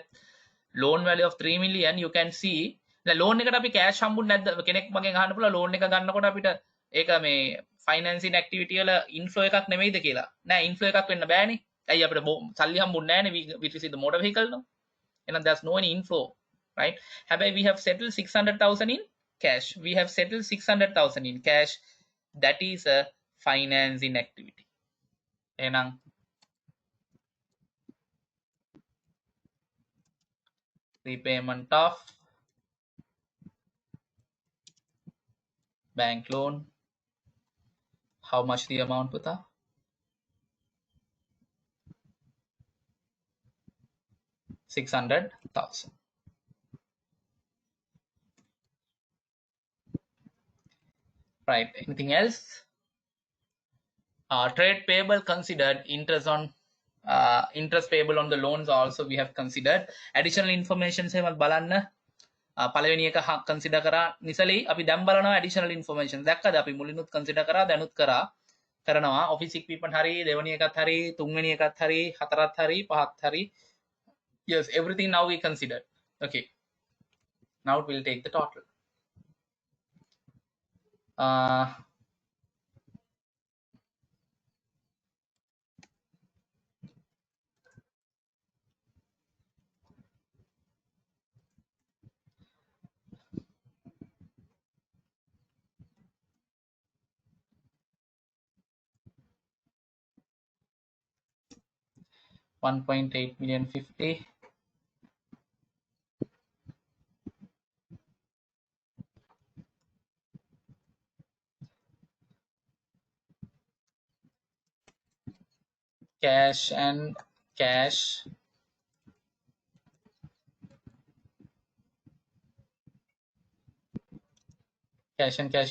loan value of 3 million, you can see the loan එකට අපි cash හම්බුනේ නැද්ද? කෙනෙක් මගෙන් අහන්න පුළුවන් loan එක ගන්නකොට අපිට ඒක මේ financing activity වල inflow එකක් නෙමෙයිද කියලා. නෑ, inflow එකක් වෙන්න බෑනේ. ඇයි අපිට සල්ලි හම්බුනේ නෑනේ, we receive the motor vehicle no. And there's no any inflow, right? However, we have settled 600,000 in cash. We have settled 600,000 in cash. That is a financing activity. එහෙනම් repayment of bank loan. How much the amount puta? 600,000. Right. Anything else? Trade payable considered. Interest on interest payable on the loans also we have considered. Additional information එහෙමත් බලන්න. පළවෙනි එක consider කරා නිසලී අපි දැන් බලනවා additional information. දැක්කද අපි මුලිනුත් consider කරා දැනුත් කරනවා office equipment හරි දෙවෙනි එකත් හරි තුන්වෙනි එකත් හරි හතරත් හරි පහත් හරි. Yes, everything now we considered. Okay. Now we'll take the total. $1.8 million 50. Cash and cash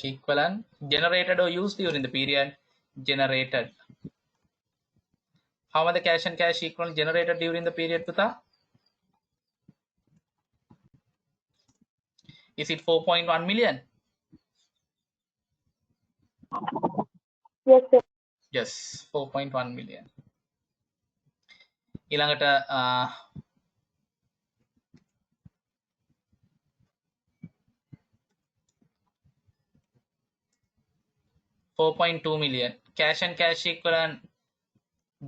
equivalent generated or used during the period. Generated. How much the cash and cash equivalent generated during the period, Puta? Is it 4.1 million? Yes, sir. Yes, 4.1 million. ඊළඟට 4.2 million. Cash and cash equivalent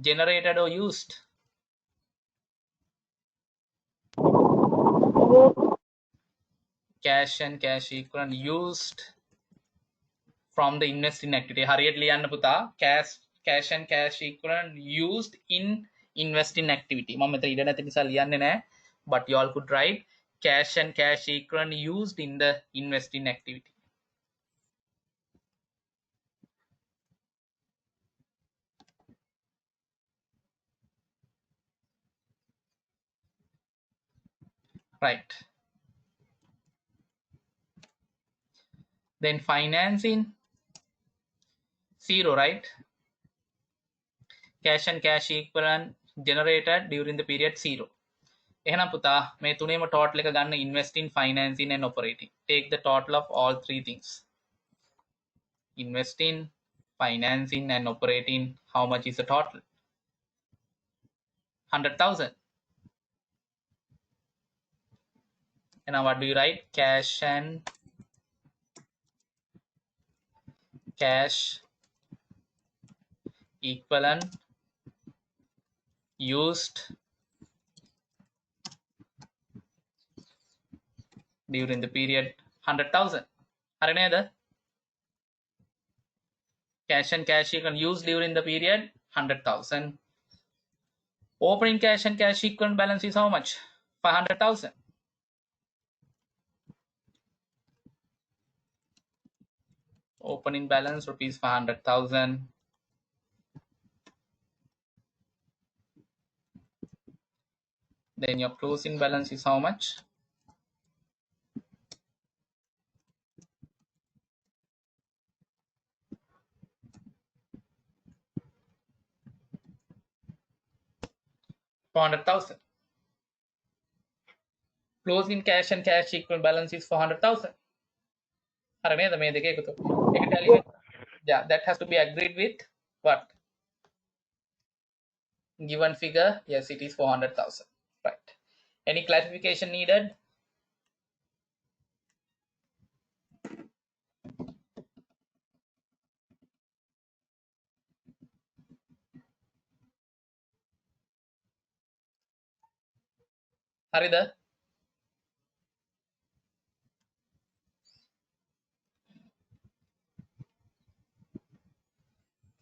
generated or used? Cash and cash equivalent used from the investing activity. හරියට ලියන්න පුතා. Cash and cash equivalent used in investing activity. මම මෙතන ඉඩ නැති නිසා ලියන්නේ නැහැ. But you all could write cash and cash equivalent used in the investing activity. Right. Then financing 0, right? Cash and cash equivalent generated during the period 0. එහෙනම් පුතා මේ තුනේම total එක ගන්න investing, financing and operating. Take the total of all three things. Investing, financing and operating. How much is the total? 100,000. And now what do you write? Cash and cash equivalent used during the period 100,000. හරි නේද? Cash and cash equivalent used during the period 100,000. Opening cash and cash equivalent balance is how much? 500,000. Opening balance rupees 500,000. Then your closing balance is how much? $400,000. Closing cash and cash equivalent balance is 400,000. හරි නේද මේ දෙක එකතු ඒක tally yeah that has to be agreed with what given figure. Yes, it is 400,000. Right. Any clarification needed? හරිද?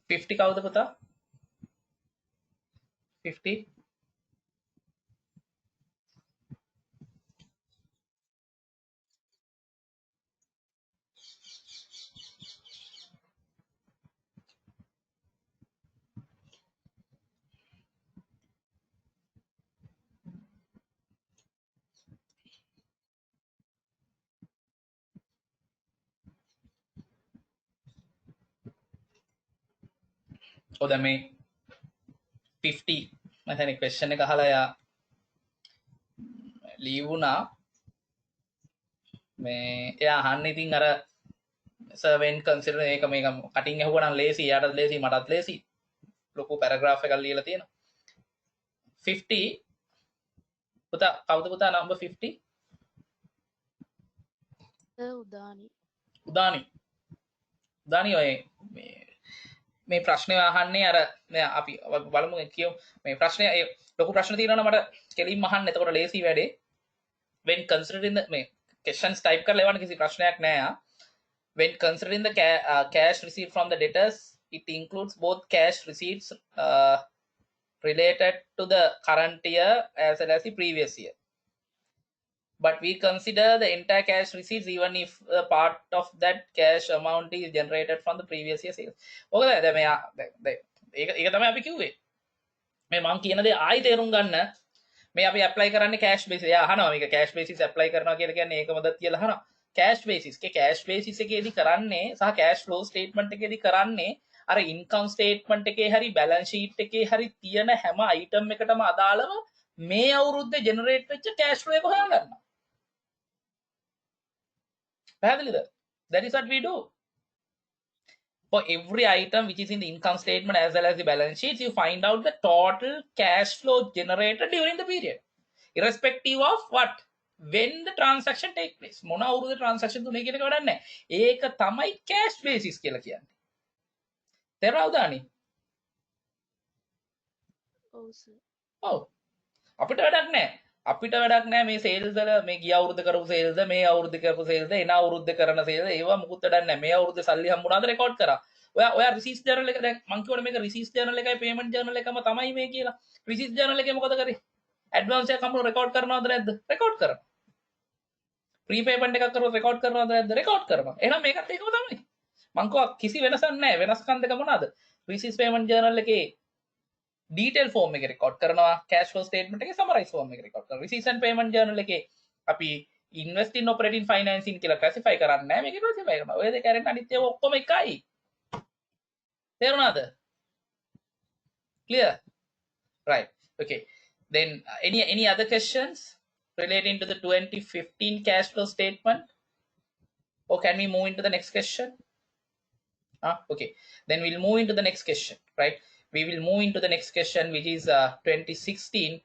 50 කවුද පුතා? 50 ඔව් දැන් මේ 50 මම හිතන්නේ question එක අහලා යා ලීව් වුණා මේ එයා අහන්න ඉතින් අර sir when consider මේක කටින් ඇහුවා නම් ලේසි එයාටත් ලේසි මටත් ලේසි ලොකු පැරග්‍රාෆ් එකක් ලියලා තියෙනවා 50 පුතා කවුද පුතා number 50 උදානි ඔය මේ ප්‍රශ්නේ අහන්නේ අර අපි බලමු කියමු මේ ප්‍රශ්නේ ලොකු ප්‍රශ්න තියෙනවා නම් මට කෙලින්ම අහන්න එතකොට ලේසි වැඩේ when considering the මේ questions type කරලා එවන්න කිසි ප්‍රශ්නයක් නෑ when considering the cash received from the debtors it includes both cash receipts related to the current year as well as the previous year but we consider the entire cash receipts even if a part of that cash amount is generated from the previous year sales. ඔකද දැන් මෙයා ඒක තමයි අපි කිව්වේ. මේ මම කියන දේ ආයි තේරුම් ගන්න මේ අපි ඇප්ලයි කරන්නේ cash basis. එයා අහනවා මේක cash basis ඇප්ලයි කරනවා කියලා කියන්නේ ඒකමද කියලා අහනවා. cash basis cash basis එකේදී කරන්නේ සහ cash flow statement එකේදී කරන්නේ අර income statement එකේ හරි balance sheet එකේ හරි තියෙන හැම item එකටම අදාළව මේ අවුරුද්දේ generate වෙච්ච cash flow එක හොයාගන්නවා. That is what we do. For every item which is in the income statement as well as the balance sheets, you find out the total cash flow generated during the period, irrespective of what when the transaction take place. මොන අවුරුද්දේ transaction තුනේ කියන එක වැඩක් නැහැ. ඒක තමයි cash basis කියලා කියන්නේ. තේරුණාද අනේ? ඔව් සර්. ඔව්. අපිට වැඩක් නැහැ. අපිට වැඩක් නැහැ මේ සේල්ස් වල මේ ගිය අවුරුද්ද කරපු සේල්ස් මේ අවුරුද්ද කරපු සේල්ස් එන අවුරුද්ද කරන සේල්ස් ඒවා මුකුත් වැඩක් නැහැ මේ අවුරුද්ද සල්ලි හම්බුණාද රෙකෝඩ් කරා ඔයා රිසීට් ජර්නල් එක දැන් මං කියවනේ මේක රිසීට් ජර්නල් එකයි පේමන්ට් ජර්නල් එකම තමයි මේ කියලා රිසීට් ජර්නල් එකේ මොකද කරේ ඇඩ්වාන්ස් එකක් හම්බුන රෙකෝඩ් කරනවද නැද්ද රෙකෝඩ් කරනවා ප්‍රීපේමන්ට් එකක් කරලා රෙකෝඩ් කරනවද නැද්ද රෙකෝඩ් කරනවා එහෙනම් මේකත් ඒකම තමයි මං කිව්වා කිසි වෙනසක් නැහැ වෙනස්කම් දෙක මොනවාද රිසීට් පේමන්ට් ජර්නල් එකේ detail form එක record කරනවා cash flow statement එකේ summarize form එක record කරනවා receipts and payment journal එකේ අපි invest in operating financing කියලා classify කරන්නේ නැහැ මේක classify කරනවා ඔය දෙක අරන් අනිත් ඒවා ඔක්කොම එකයි තේරුණාද clear right okay then any other questions relating to the 2015 cash flow statement or can we move into the next question okay then we'll move into the next question right we will move into the next question which is 2016